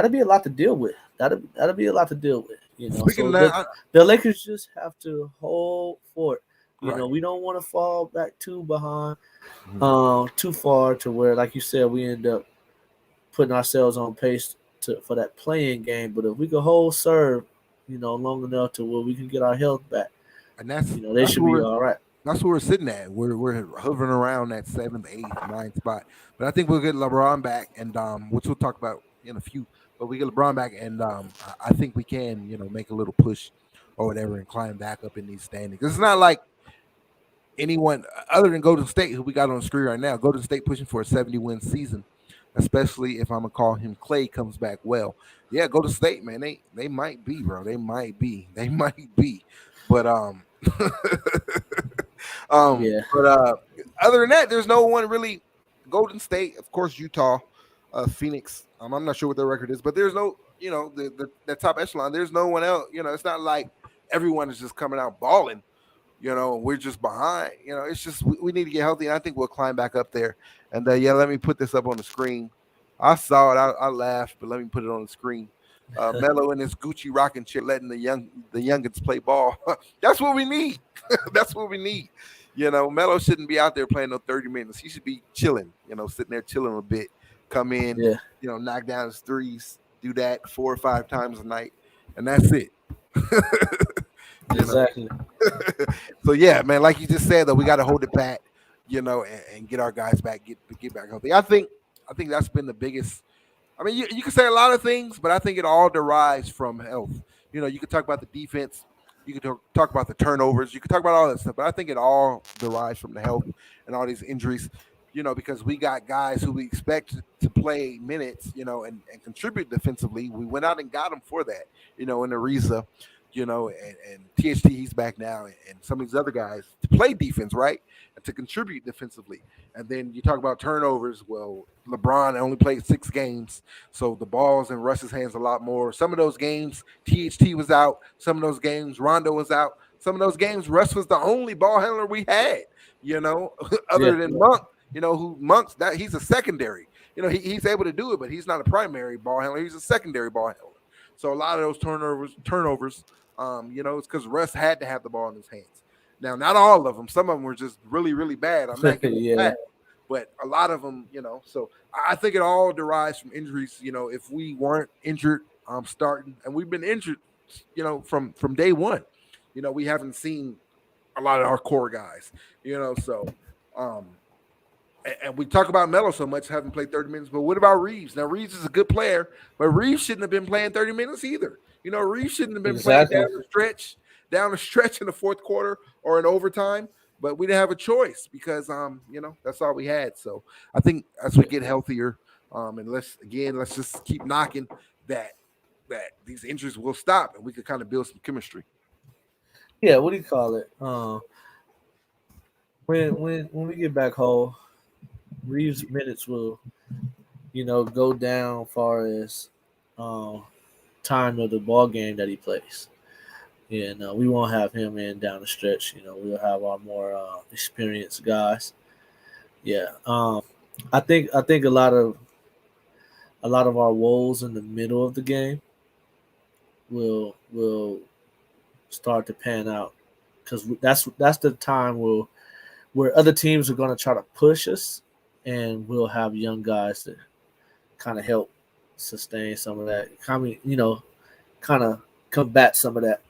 be a lot to deal with. That'll be a lot to deal with. Speaking of that, the Lakers just have to hold fort. Right. We don't want to fall back too behind, too far to where, like you said, we end up putting ourselves on pace for that playing game. But if we can hold serve, long enough to where we can get our health back, and they should be all right. That's where we're sitting at. We're hovering around that 7th, 8th, 9th spot. But I think we'll get LeBron back, and which we'll talk about in a few. But we get LeBron back, and I think we can, make a little push or whatever and climb back up in these standings. It's not like anyone other than Golden State, who we got on the screen right now. Golden State pushing for a 70-win season, especially if I'm gonna call him Clay comes back well. Yeah, Golden State, man, they might be, bro. They might be. But yeah. But other than that, there's no one really. Golden State, of course, Utah, Phoenix. I'm not sure what their record is, but there's no the top echelon. There's no one else. It's not like everyone is just coming out balling. And we're just behind. It's just we need to get healthy, and I think we'll climb back up there. And yeah, let me put this up on the screen. I saw it. I laughed, but let me put it on the screen. Melo in his Gucci rocking chair, letting the youngins play ball. That's what we need. That's what we need. Melo shouldn't be out there playing no 30 minutes. He should be chilling. Sitting there chilling a bit. Come in, Yeah. Knock down his threes. Do that 4 or 5 times a night, and that's it. Exactly. So yeah, man, like you just said, though, we got to hold it back, and get our guys back, get back healthy. I think that's been the biggest. I mean, you can say a lot of things, but I think it all derives from health. You can talk about the defense, you can talk about the turnovers, you can talk about all that stuff, but I think it all derives from the health and all these injuries. Because we got guys who we expect to play minutes, and contribute defensively. We went out and got them for that, in Ariza, and THT, he's back now, and some of these other guys to play defense, right? And to contribute defensively. And then you talk about turnovers. Well, LeBron only played 6 games, so the ball's in Russ's hands a lot more. Some of those games, THT was out. Some of those games, Rondo was out. Some of those games, Russ was the only ball handler we had, other than Monk. Monk's that he's a secondary. He's able to do it, but he's not a primary ball handler. He's a secondary ball handler. So a lot of those turnovers, it's because Russ had to have the ball in his hands. Now, not all of them. Some of them were just really, really bad. I'm not giving them that, but a lot of them, So I think it all derives from injuries. If we weren't injured, starting, and we've been injured, from day one. We haven't seen a lot of our core guys. So. And we talk about Melo so much, having played 30 minutes, but what about Reeves? Now, Reeves is a good player, but Reeves shouldn't have been playing 30 minutes either. Reeves shouldn't have been playing down the stretch in the fourth quarter or in overtime, but we didn't have a choice because, that's all we had. So I think as we get healthier, and let's just keep knocking that these injuries will stop and we could kind of build some chemistry. Yeah, what do you call it? When we get back home, Reeves' minutes will, go down as far as time of the ball game that he plays. Yeah, no, we won't have him in down the stretch. We'll have our more experienced guys. Yeah, I think a lot of our woes in the middle of the game will start to pan out because that's the time where other teams are going to try to push us, and we'll have young guys to kind of help sustain some of that. Kind of combat some of that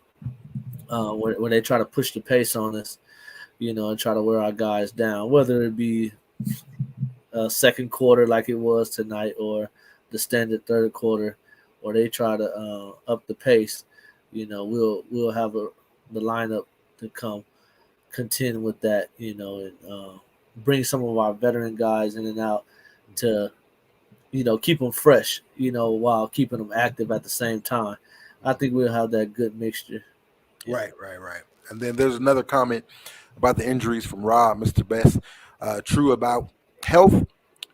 when they try to push the pace on us, and try to wear our guys down, whether it be a second quarter like it was tonight or the standard third quarter, or they try to up the pace. We'll have the lineup to contend with that, and bring some of our veteran guys in and out to, keep them fresh, while keeping them active at the same time. I think we'll have that good mixture. Right. And then there's another comment about the injuries from Rob, Mr. Best. True about health.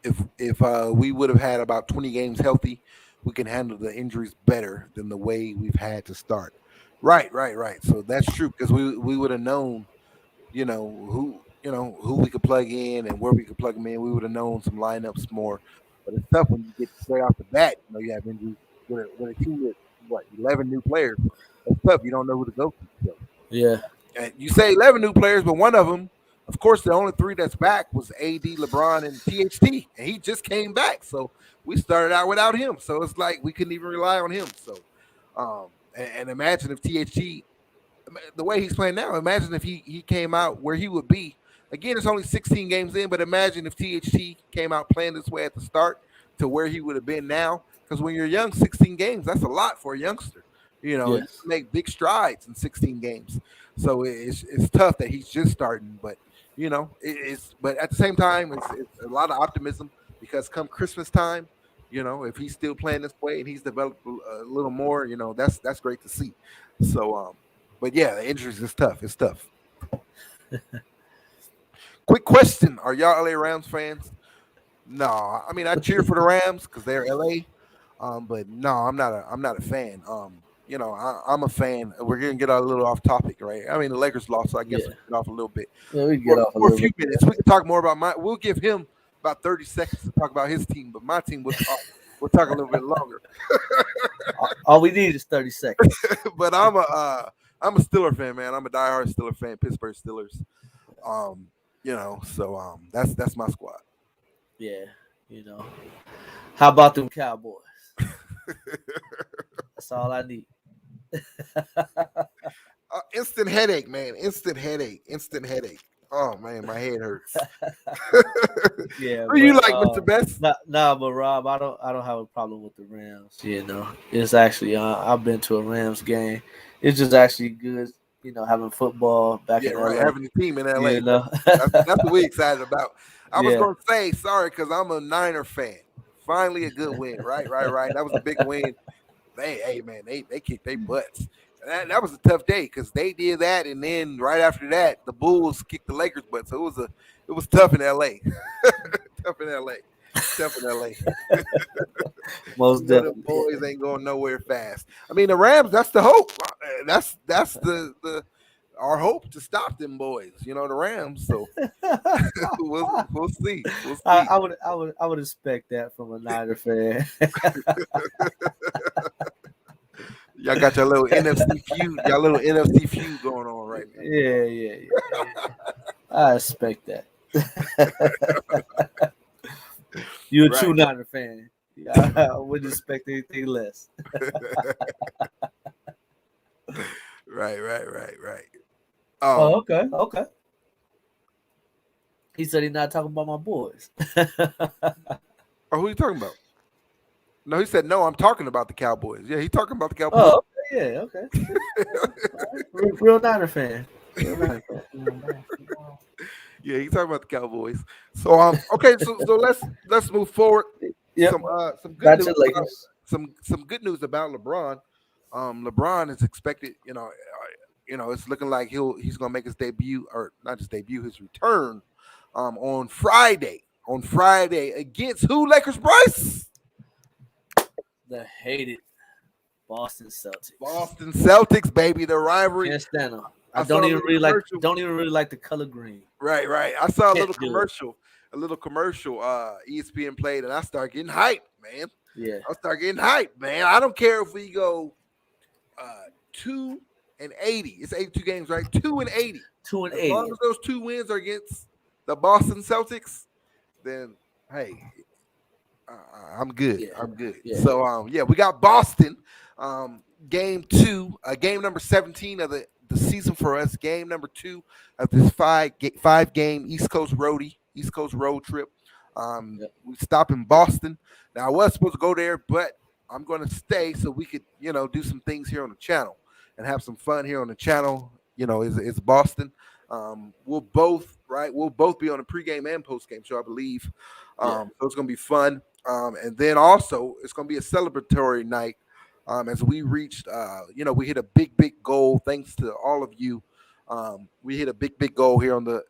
If we would have had about 20 games healthy, we can handle the injuries better than the way we've had to start. Right. So that's true because we would have known, who we could plug in and where we could plug them in. We would have known some lineups more. But it's tough when you get straight off the bat. You have injuries with a team with 11 new players. It's tough. You don't know who to go to. So. Yeah. And you say 11 new players, but one of them, of course, the only 3 that's back was AD, LeBron, and THT, and he just came back. So we started out without him. So it's like we couldn't even rely on him. So, and imagine if THT, the way he's playing now, imagine if he came out where he would be. Again, it's only 16 games in, but imagine if THT came out playing this way at the start to where he would have been now. Because when you're young, 16 games, that's a lot for a youngster. You make big strides in 16 games. So it's tough that he's just starting, but but at the same time, it's a lot of optimism because come Christmas time, if he's still playing this way and he's developed a little more, that's great to see. So, but yeah, the injuries is tough. It's tough. Quick question: are y'all LA Rams fans? No, I mean I cheer for the Rams because they're LA. But no, I'm not a fan. I'm a fan. We're gonna get a little off topic, right? I mean, the Lakers lost, so I guess Yeah. we get off a little bit Yeah, we get off a for a little few bit. minutes. We can talk more about my. We'll give him about 30 seconds to talk about his team, but my team we'll talk a little bit longer. All we need is 30 seconds. But I'm a Steeler fan, man. I'm a diehard Steeler fan, Pittsburgh Steelers. So that's my squad. Yeah, How about them Cowboys? That's all I need. Instant headache, man. Instant headache. Oh man, my head hurts. Yeah. Who you like, Mr. Best? Nah, but Rob, I don't have a problem with the Rams. It's actually I've been to a Rams game. It's just actually good, having football back in LA. Having a team in LA. That's That's what we excited about. I was Yeah. gonna say sorry because I'm a Niner fan. Finally, a good win. Right. That was a big win. Hey man, they kicked their butts. That was a tough day because they did that, and then right after that, the Bulls kicked the Lakers' butt. So it was tough in LA. Tough in LA. most The definitely. boys ain't going nowhere fast. I mean, the Rams. That's the hope. That's the our hope to stop them boys. The Rams. So we'll see. We'll see. I would expect that from a Niner fan. Y'all got your little NFC feud going on right now. Yeah. I expect that. You a true Niner fan. I wouldn't expect anything less. Right. Oh, okay. He said he's not talking about my boys. Who are you talking about? No, he said no. I'm talking about the Cowboys. Yeah, he's talking about the Cowboys. Oh, okay. Real Niner fan. Yeah, he's talking about the Cowboys. So okay, so let's move forward. Yep. Some good Gotcha, news. Lakers. Some good news about LeBron. LeBron is expected. It's looking like he's gonna make his debut, or not his debut, his return, on Friday. On Friday against who? Lakers, Bryce. The hated Boston Celtics. Boston Celtics, baby, the rivery. Can't stand them. I I don't saw even a really commercial. like the color green. Right. I saw a Can't little do it. commercial. ESPN played, and I started getting hyped, man. Yeah. I don't care if we go 2-80. It's 82 games, right? 2-80. 2-80. As long as those 2 wins are against the Boston Celtics, then hey, I'm good. Yeah. I'm good. Yeah. So we got Boston. Game 2, game number 17 of the season for us. Game number 2 of this 5-game East Coast road trip. We stop in Boston. Now I was supposed to go there, but I'm going to stay so we could, do some things here on the channel and have some fun here on the channel. It's Boston. We'll both be on the pregame and postgame show, I believe. So it's going to be fun. And then also it's going to be a celebratory night. As we reached, we hit a big goal. Thanks to all of you. We hit a big goal here on the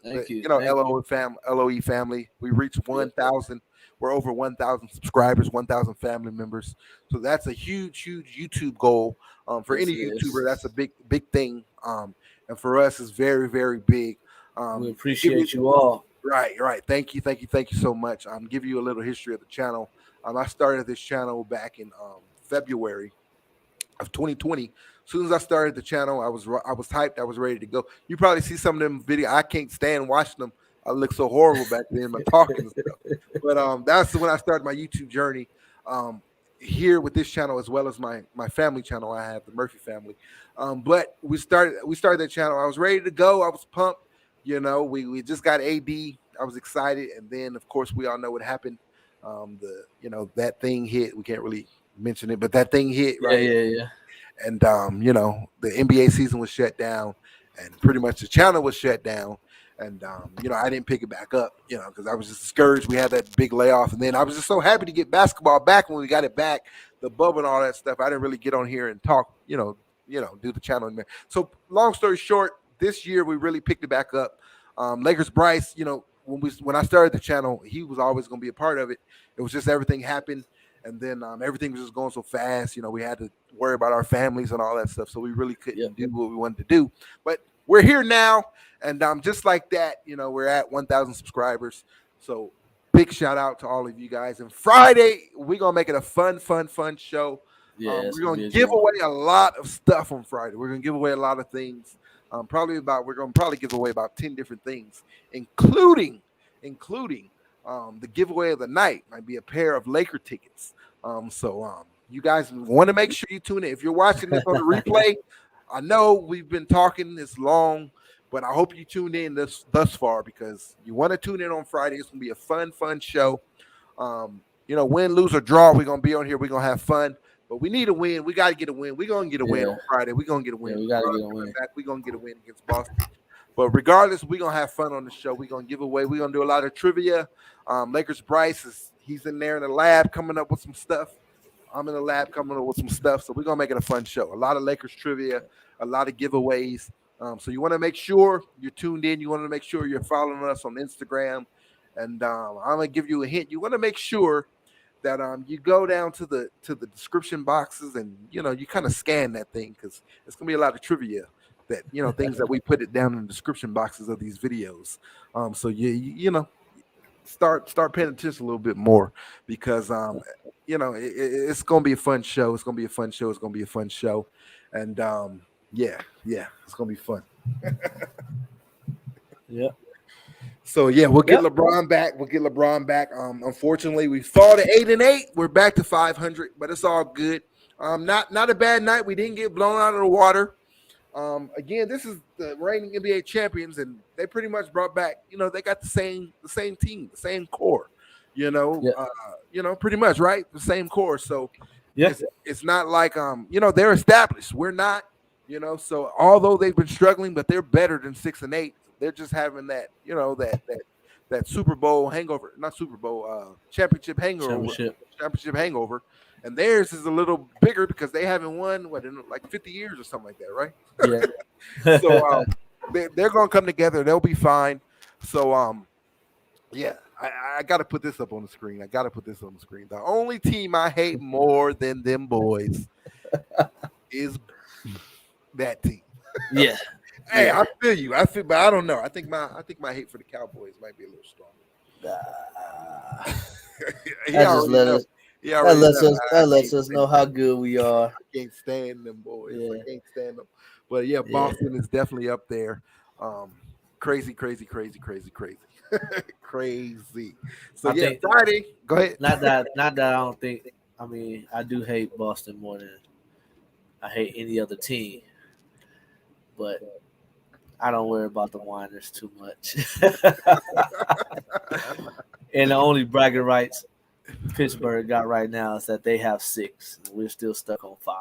LOE family. We reached 1,000. We're over 1,000 subscribers, 1,000 family members. So that's a huge YouTube goal. For any YouTuber, that's a big thing. And for us, it's very, very big. We appreciate you all. Right. Thank you so much. Give you a little history of the channel. I started this channel back in February of 2020. As soon as I started the channel, I was hyped. I was ready to go. You probably see some of them videos. I can't stand watching them. I look so horrible back then, my talking and stuff. But that's when I started my YouTube journey here with this channel, as well as my family channel. I have the Murphy family. But we started that channel. I was ready to go. I was pumped. We just got AD. I was excited, and then of course we all know what happened. That thing hit. We can't really mention it, but that thing hit. Right? Yeah. And the NBA season was shut down, and pretty much the channel was shut down. And I didn't pick it back up, because I was just discouraged. We had that big layoff, and then I was just so happy to get basketball back when we got it back, the bubble and all that stuff. I didn't really get on here and talk, do the channel in there. So long story short, this year we really picked it back up. Lakers Bryce, when I started the channel, he was always going to be a part of it. It was just everything happened, and then everything was just going so fast. We had to worry about our families and all that stuff, so we really couldn't do what we wanted to do. But we're here now, and just like that, we're at 1,000 subscribers. So big shout out to all of you guys. And Friday, we're gonna make it a fun show. Yeah, we're gonna give away a lot of stuff on Friday. We're gonna give away a lot of things. We're gonna probably give away about 10 different things, including the giveaway of the night might be a pair of Laker tickets. You guys want to make sure you tune in. If you're watching this on the replay, I know we've been talking this long, but I hope you tuned in thus far, because you want to tune in on Friday. It's gonna be a fun show. Win, lose, or draw, we're gonna be on here. We're gonna have fun. But we need a win. We got to get a win. We're going to get a win on Friday. We're going to get a win. Yeah, we got to get a win. We're going to get a win against Boston. But regardless, we're going to have fun on the show. We're going to give away. We're going to do a lot of trivia. Lakers Bryce, he's in there in the lab coming up with some stuff. I'm in the lab coming up with some stuff. So we're going to make it a fun show. A lot of Lakers trivia, a lot of giveaways. So you want to make sure you're tuned in. You want to make sure you're following us on Instagram. And I'm going to give you a hint. You want to make sure that you go down to the description boxes and you kind of scan that thing, because it's gonna be a lot of trivia that things that we put it down in the description boxes of these videos. So you start paying attention a little bit more, because it's gonna be a fun show. It's gonna be a fun show. It's gonna be a fun show, and it's gonna be fun. Yeah. So we'll get LeBron back. Unfortunately, we fall to 8-8. We're back to 500, but it's all good. Not a bad night. We didn't get blown out of the water. Again, this is the reigning NBA champions, and they pretty much brought back. They got the same team, the same core. Pretty much right, the same core. So it's not like they're established. We're not. So although they've been struggling, but they're better than 6 and 8. They're just having that, that Super Bowl hangover, not Super Bowl, championship hangover. And theirs is a little bigger because they haven't won, in like 50 years or something like that, right? Yeah. So they're going to come together. They'll be fine. So, I got to put this up on the screen. The only team I hate more than them boys is that team. Yeah. Hey, I feel you. But I don't know. I think my hate for the Cowboys might be a little stronger. That lets us know how good we are. I can't stand them boys. Yeah. I can't stand them. But Boston is definitely up there. Crazy. Crazy. So Friday. Go ahead. Not that I don't think. I mean, I do hate Boston more than I hate any other team, but I don't worry about the whiners too much. And the only bragging rights Pittsburgh got right now is that they have 6. And we're still stuck on 5.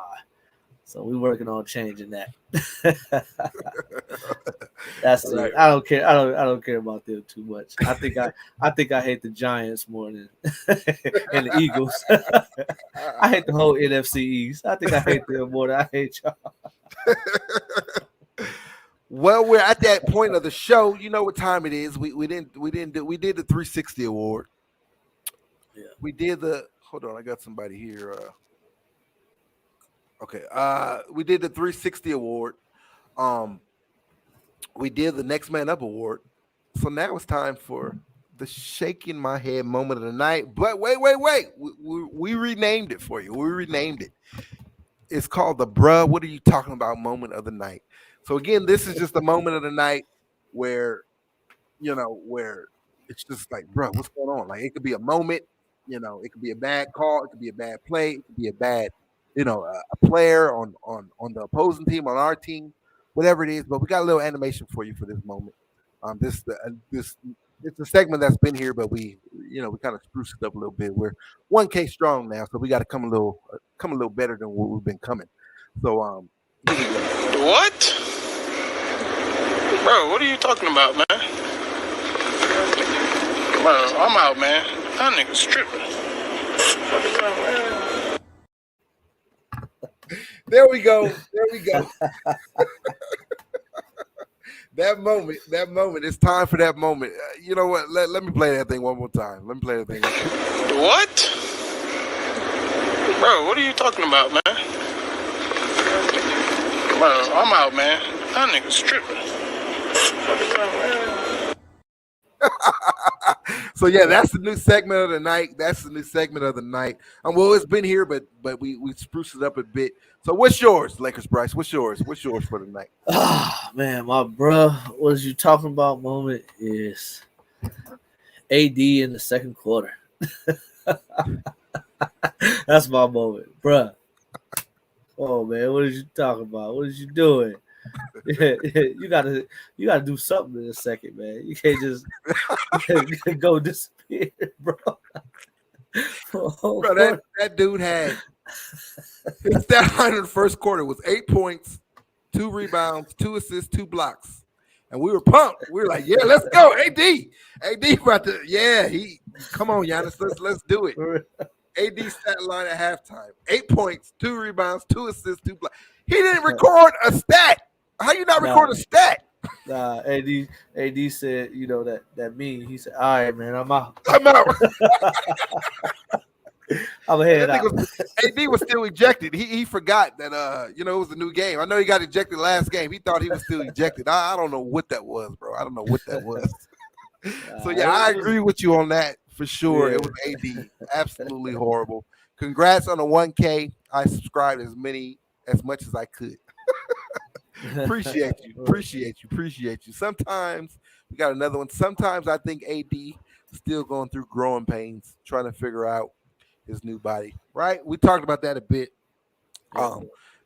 So we're working on changing that. That's right. it. I don't care. I don't care about them too much. I think I hate the Giants more than and the Eagles. I hate the whole NFC East. I think I hate them more than I hate y'all. Well, we're at that point of the show. You know what time it is. We did the 360 award. Yeah. We did hold on, I got somebody here. Okay. We did the 360 award. We did the Next Man Up award. So now it's time for the shaking my head moment of the night. But wait. We renamed it for you. We renamed it. It's called the Bruh, What Are You Talking About moment of the night. So again, this is just a moment of the night where it's just like, bro, what's going on? Like, it could be a moment, it could be a bad call, it could be a bad play, it could be a bad, a player on the opposing team, on our team, whatever it is. But we got a little animation for you for this moment. It's a segment that's been here, but we kind of spruced it up a little bit. We're 1K strong now, so we got to come a little better than what we've been coming. So here we go. What? Bro, what are you talking about, man? Bro, I'm out, man. That nigga's tripping. There we go. That moment. It's time for that moment. You know what? Let me play that thing one more time. What? Bro, what are you talking about, man? Bro, I'm out, man. That nigga's tripping. So yeah, that's the new segment of the night. Well, it's been here, but we spruced it up a bit. So what's yours, Lakers Bryce? What's yours for the night? Ah, man, my bro, what you talking about moment is AD in the second quarter. That's my moment, bruh. Oh man, what are you talking about? What are you doing? You gotta do something in a second, man. You can't just go disappear, bro. Bro, that dude had his stat line in the first quarter was 8 points, 2 rebounds, 2 assists, 2 blocks. And we were pumped. We were like, yeah, let's go. AD about to, come on, Giannis, let's do it. AD stat line at halftime. 8 points, 2 rebounds, 2 assists, 2 blocks. He didn't record a stat. How you not record a stat? Nah, AD said, that meme. He said, all right, man, I'm out. I'm out. I'm head out. AD was still ejected. He forgot that it was a new game. I know he got ejected last game. He thought he was still ejected. I don't know what that was, bro. I don't know what that was. So yeah, I agree with you on that for sure. Yeah. It was AD. Absolutely horrible. Congrats on the 1K. I subscribed as much as I could. Appreciate you. Sometimes we got another one. Sometimes I think AD still going through growing pains, trying to figure out his new body. Right? We talked about that a bit.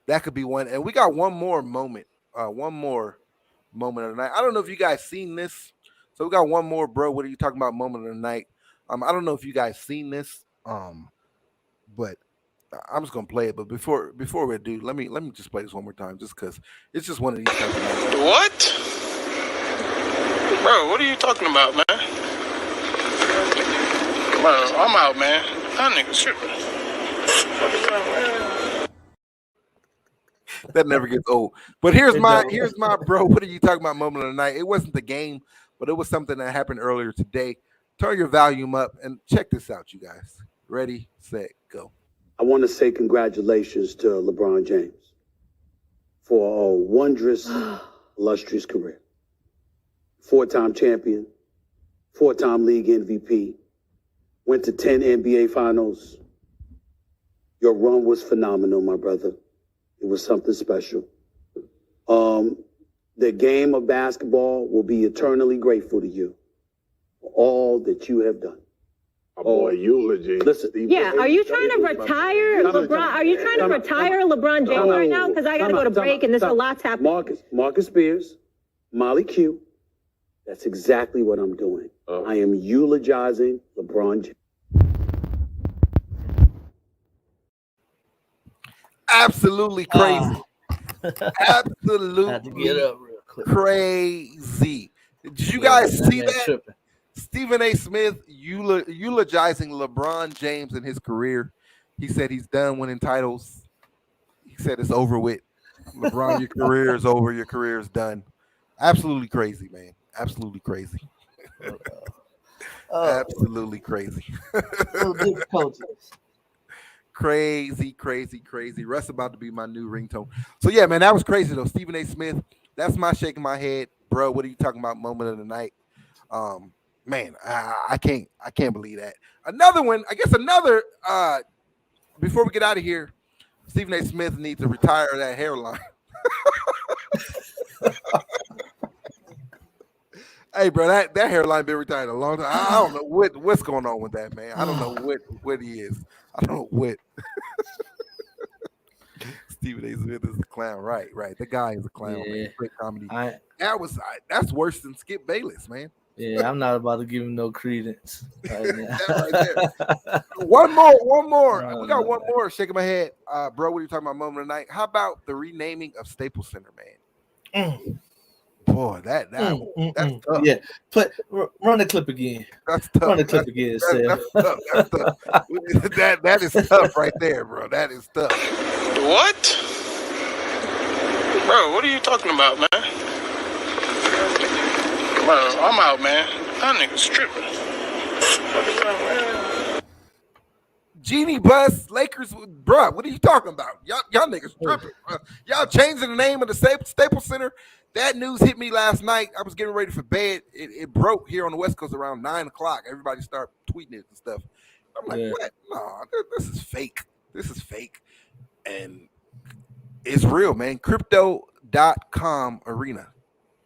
That could be one. And we got one more moment of the night. I don't know if you guys seen this. So we got one more, bro. What are you talking about? Moment of the night. I don't know if you guys seen this. But I'm just gonna play it. But before we do, let me just play this one more time, just because it's just one of these type of nights. What? Bro, what are you talking about, man? Bro, I'm out, man. That nigga's tripping. That never gets old. But here's my bro. What are you talking about? Moment of the night. It wasn't the game, but it was something that happened earlier today. Turn your volume up and check this out, you guys. Ready, set, go. I want to say congratulations to LeBron James for a wondrous, illustrious career. 4-time champion, 4-time league MVP, went to 10 NBA finals. Your run was phenomenal, my brother. It was something special. The game of basketball will be eternally grateful to you for all that you have done. Boy, eulogy. Listen. Yeah, are you trying to retire LeBron? Are you trying to retire LeBron James right now? Because I got to go to break and there's a lot's happening. Marcus Spears, Molly Q. That's exactly what I'm doing. I am eulogizing LeBron James. Absolutely crazy. Absolutely Had to get up real quick. Crazy. Did you guys see that? Tripping. Stephen A. Smith eulogizing LeBron James in his career. He said he's done winning titles. He said it's over with. LeBron, your career is over. Your career is done. Absolutely crazy, man. Absolutely crazy. Absolutely crazy. Crazy. Russ about to be my new ringtone. So yeah, man, that was crazy though. Stephen A. Smith. That's my shaking my head, bro. What are you talking about? Moment of the night. Man, I can't believe that. Another one, I guess another, before we get out of here, Stephen A. Smith needs to retire that hairline. Hey, bro, that hairline been retired a long time. I don't know what's going on with that, man. I don't know what he is. I don't know what. Stephen A. Smith is a clown. Right. The guy is a clown, man. Great comedy. That's worse than Skip Bayless, man. Yeah, I'm not about to give him no credence. Right now. That right there. One more. We got one more. Shaking my head, bro. What are you talking about? Moment of the night. How about the renaming of Staples Center, man? Boy, that's tough. Yeah, run the clip again. That's tough. Run the clip again, that's tough. That is tough right there, bro. That is tough. What? Bro, what are you talking about, man? Bro, I'm out, man. That nigga's tripping. Genie Bus, Lakers, bruh. What are you talking about? Y'all niggas tripping. Y'all changing the name of the Staples Center. That news hit me last night. I was getting ready for bed. It broke here on the West Coast around 9:00. Everybody started tweeting it and stuff. I'm like, what? No, this is fake. This is fake. And it's real, man. Crypto.com Arena.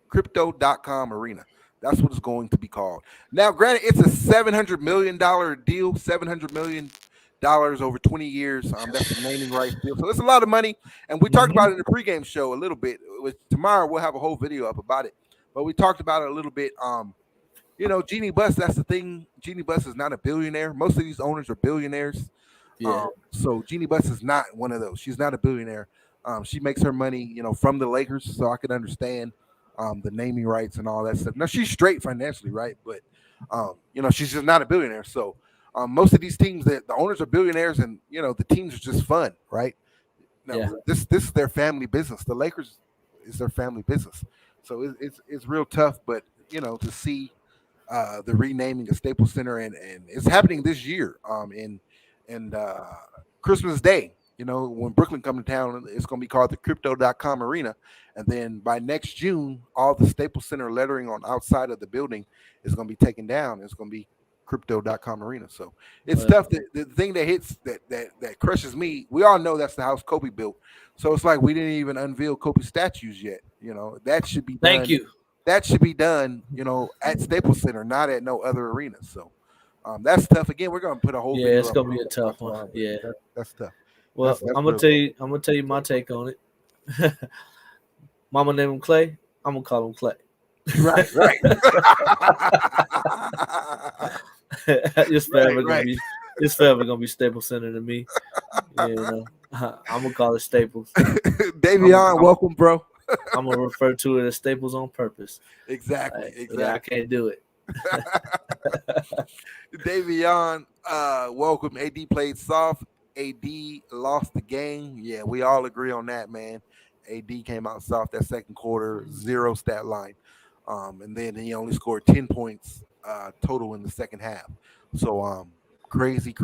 Crypto.com Arena. That's what it's going to be called. Now, granted, it's a $700 million deal, $700 million over 20 years. That's the naming rights deal. So it's a lot of money. And we talked about it in the pregame show a little bit. Tomorrow we'll have a whole video up about it. But we talked about it a little bit. Jeannie Buss, that's the thing. Jeannie Buss is not a billionaire. Most of these owners are billionaires. Yeah. So Jeannie Buss is not one of those. She's not a billionaire. She makes her money, from the Lakers. So I can understand the naming rights and all that stuff. Now she's straight financially, right? But she's just not a billionaire. So most of these teams, that the owners are billionaires, and the teams are just fun, right? Now, this is their family business. The Lakers is their family business. So it's real tough, but to see the renaming of Staples Center, and it's happening this year. And Christmas Day. When Brooklyn come to town, it's going to be called the Crypto.com Arena. And then by next June, all the Staples Center lettering on outside of the building is going to be taken down. It's going to be Crypto.com Arena. So it's stuff that the thing that hits that crushes me. We all know that's the house Kobe built. So it's like we didn't even unveil Kobe statues yet. That should be done. Thank you. That should be done, at Staples Center, not at no other arena. So that's tough. Again, we're going to put a whole it's going to be a tough one. Yeah. That's tough. Well, I'm gonna tell you my take on it. Mama named him Clay. I'm gonna call him Clay. Right. It's forever gonna be Staples Center to me. I'm gonna call it Staples. Davion, welcome, bro. I'm gonna refer to it as Staples on purpose. Exactly. I can't do it. Davion, welcome. AD played soft. AD lost the game. Yeah, we all agree on that, man. AD came out soft that second quarter, 0 stat line. And then he only scored 10 points total in the second half. So crazy.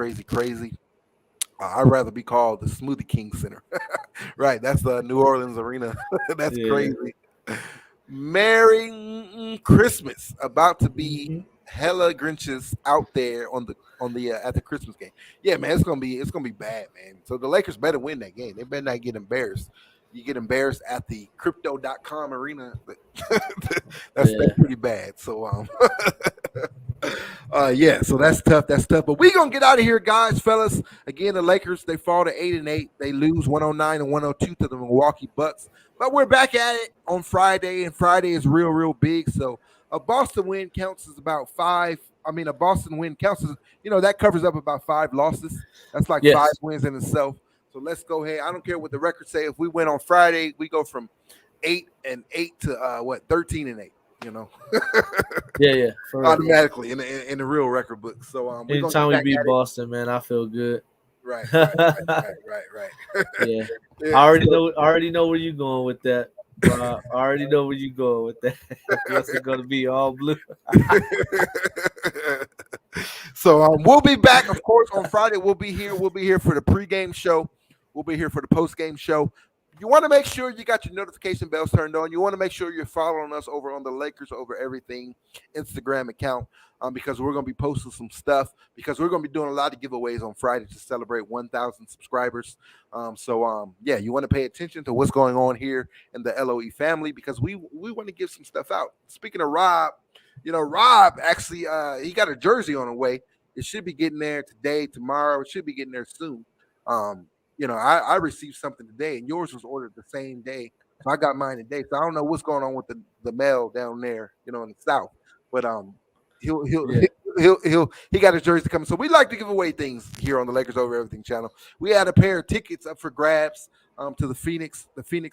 I'd rather be called the Smoothie King Center. Right, that's the New Orleans arena. That's crazy. Merry Christmas. About to be hella Grinches out there on the at the Christmas game. Yeah, man, it's gonna be bad, man. So the Lakers better win that game. They better not get embarrassed. You get embarrassed at the Crypto.com Arena. That's pretty bad. So so that's tough. But we gonna get out of here, guys, fellas. Again, the Lakers, they fall to 8-8. They lose 109-102 to the Milwaukee Bucks. But we're back at it on Friday, and Friday is real big. So a Boston win counts as about 5. I mean, a Boston win counts as, that covers up about 5 losses. That's like 5 wins in itself. So let's go ahead. I don't care what the records say. If we win on Friday, we go from 8-8 to 13-8. Automatically in the real record book. So anytime we beat Boston, man, I feel good. Right. Yeah. I already know where you're going with that. I already know where you're going with that. It's going to be all blue. So we'll be back, of course, on Friday. We'll be here for the pregame show. We'll be here for the postgame show. You want to make sure you got your notification bells turned on. You want to make sure you're following us over on the Lakers Over Everything Instagram account, because we're going to be posting some stuff, because we're going to be doing a lot of giveaways on Friday to celebrate 1,000 subscribers. You want to pay attention to what's going on here in the LOE family, because we want to give some stuff out. Speaking of Rob, Rob actually he got a jersey on the way. It should be getting there today, tomorrow. It should be getting there soon. I received something today, and yours was ordered the same day. So I got mine today. So I don't know what's going on with the mail down there, in the South. But he got his jersey coming. So we like to give away things here on the Lakers Over Everything channel. We had a pair of tickets up for grabs to the Phoenix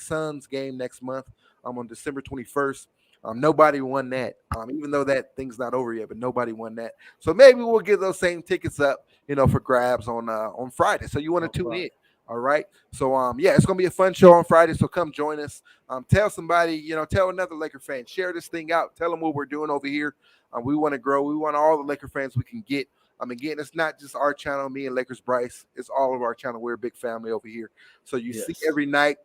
Suns game next month on December 21st. Nobody won that, even though that thing's not over yet, but nobody won that. So maybe we'll give those same tickets up, for grabs on Friday. So you want to tune in. All right. So, it's going to be a fun show on Friday. So come join us. Tell somebody, tell another Laker fan, share this thing out. Tell them what we're doing over here. We want to grow. We want all the Laker fans we can get Again, it's not just our channel, me and Lakers Bryce. It's all of our channel. We're a big family over here. So you see every night,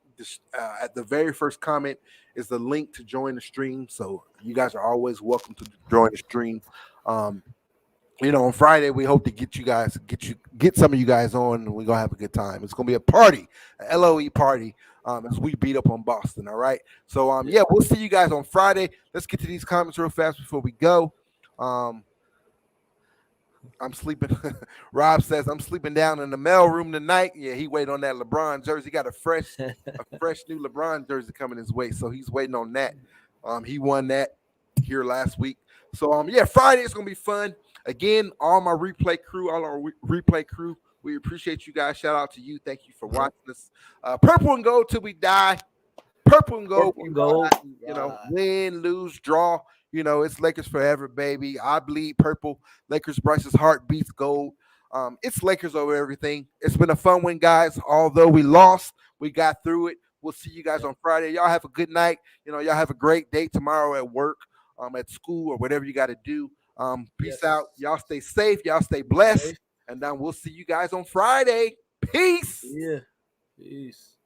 at the very first comment is the link to join the stream. So you guys are always welcome to join the stream. On Friday we hope to get some of you guys on, and we're gonna have a good time. It's gonna be a party, a LOE party, as we beat up on Boston. All right. So we'll see you guys on Friday. Let's get to these comments real fast before we go. I'm sleeping. Rob says I'm sleeping down in the mail room tonight. Yeah, he waiting on that LeBron jersey. He got a fresh new LeBron jersey coming his way, so he's waiting on that. He won that here last week. So Friday is gonna be fun. Again, all my replay crew, we appreciate you guys. Shout out to you. Thank you for watching us. Purple and gold till we die. Purple and gold. Win, lose, draw. It's Lakers forever, baby. I bleed purple. Lakers Bryce's heart beats gold. It's Lakers over everything. It's been a fun one, guys. Although we lost, we got through it. We'll see you guys on Friday. Y'all have a good night. Y'all have a great day tomorrow at work, at school, or whatever you got to do. Peace out. Y'all stay safe. Y'all stay blessed. And we'll see you guys on Friday. Peace. Yeah. Peace.